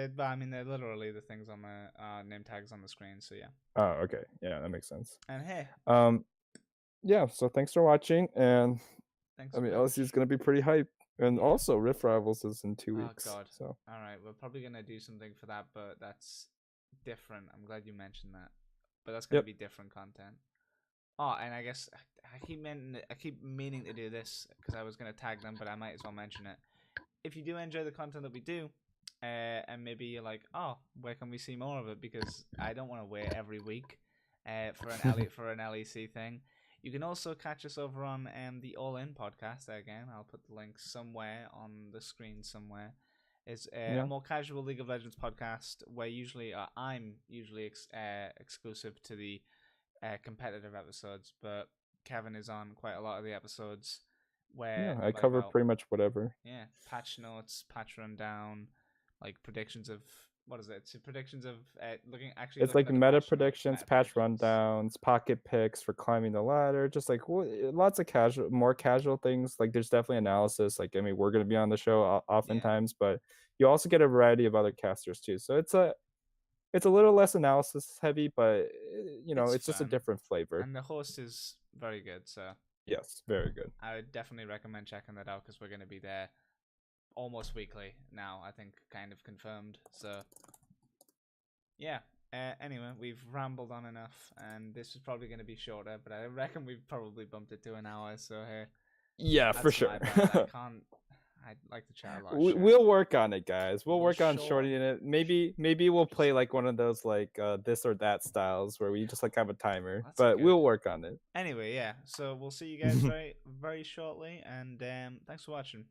they're literally the things on the name tags on the screen. So yeah. Oh, okay. Yeah, that makes sense. And hey, Yeah. So thanks for watching, and thanks I a mean, bunch. LEC is gonna be pretty hype, and Yeah. also Rift Rivals is in 2 Oh weeks. God. So All right, we're probably gonna do something for that, but that's different. I'm glad you mentioned that. But that's gonna yep. be different content. Oh, and I guess I keep meaning to do this because I was gonna tag them, but I might as well mention it. If you do enjoy the content that we do, and maybe you're like, oh, where can we see more of it? Because I don't want to wait every week for an LEC thing. You can also catch us over on the All In podcast. Again, I'll put the link somewhere on the screen somewhere. Is a Yeah. more casual League of Legends podcast where I'm usually exclusive to the competitive episodes, but Kevin is on quite a lot of the episodes where Yeah, I like cover about pretty much whatever. patch notes, patch rundown, like predictions of what is it? It's predictions of It's looking like at the meta patch notes, predictions, meta patch predictions. rundowns, pocket picks for climbing the ladder, just like lots of more casual things. Like there's definitely analysis. Like I mean, we're gonna be on the show Yeah, oftentimes, but you also get a variety of other casters too. So it's a little less analysis heavy, but it's it's just a fun, different flavor. and the host is very good. So Yes, very good. I would definitely recommend checking that out because we're going to be there almost weekly now. I think kind of confirmed. So yeah. Anyway, we've rambled on enough, and this is probably going to be shorter. But I reckon we've probably bumped it to an hour. So hey, Yeah, for that's sure. my bad. I can't. I'd like to chat a lot of shit. We'll work on it, guys. We'll We'll work on shorten. shortening it. Maybe we'll play like one of those like this or that styles where we just like have a timer. That's But good. we'll work on it. Anyway, yeah. So we'll see you guys very very shortly, and thanks for watching.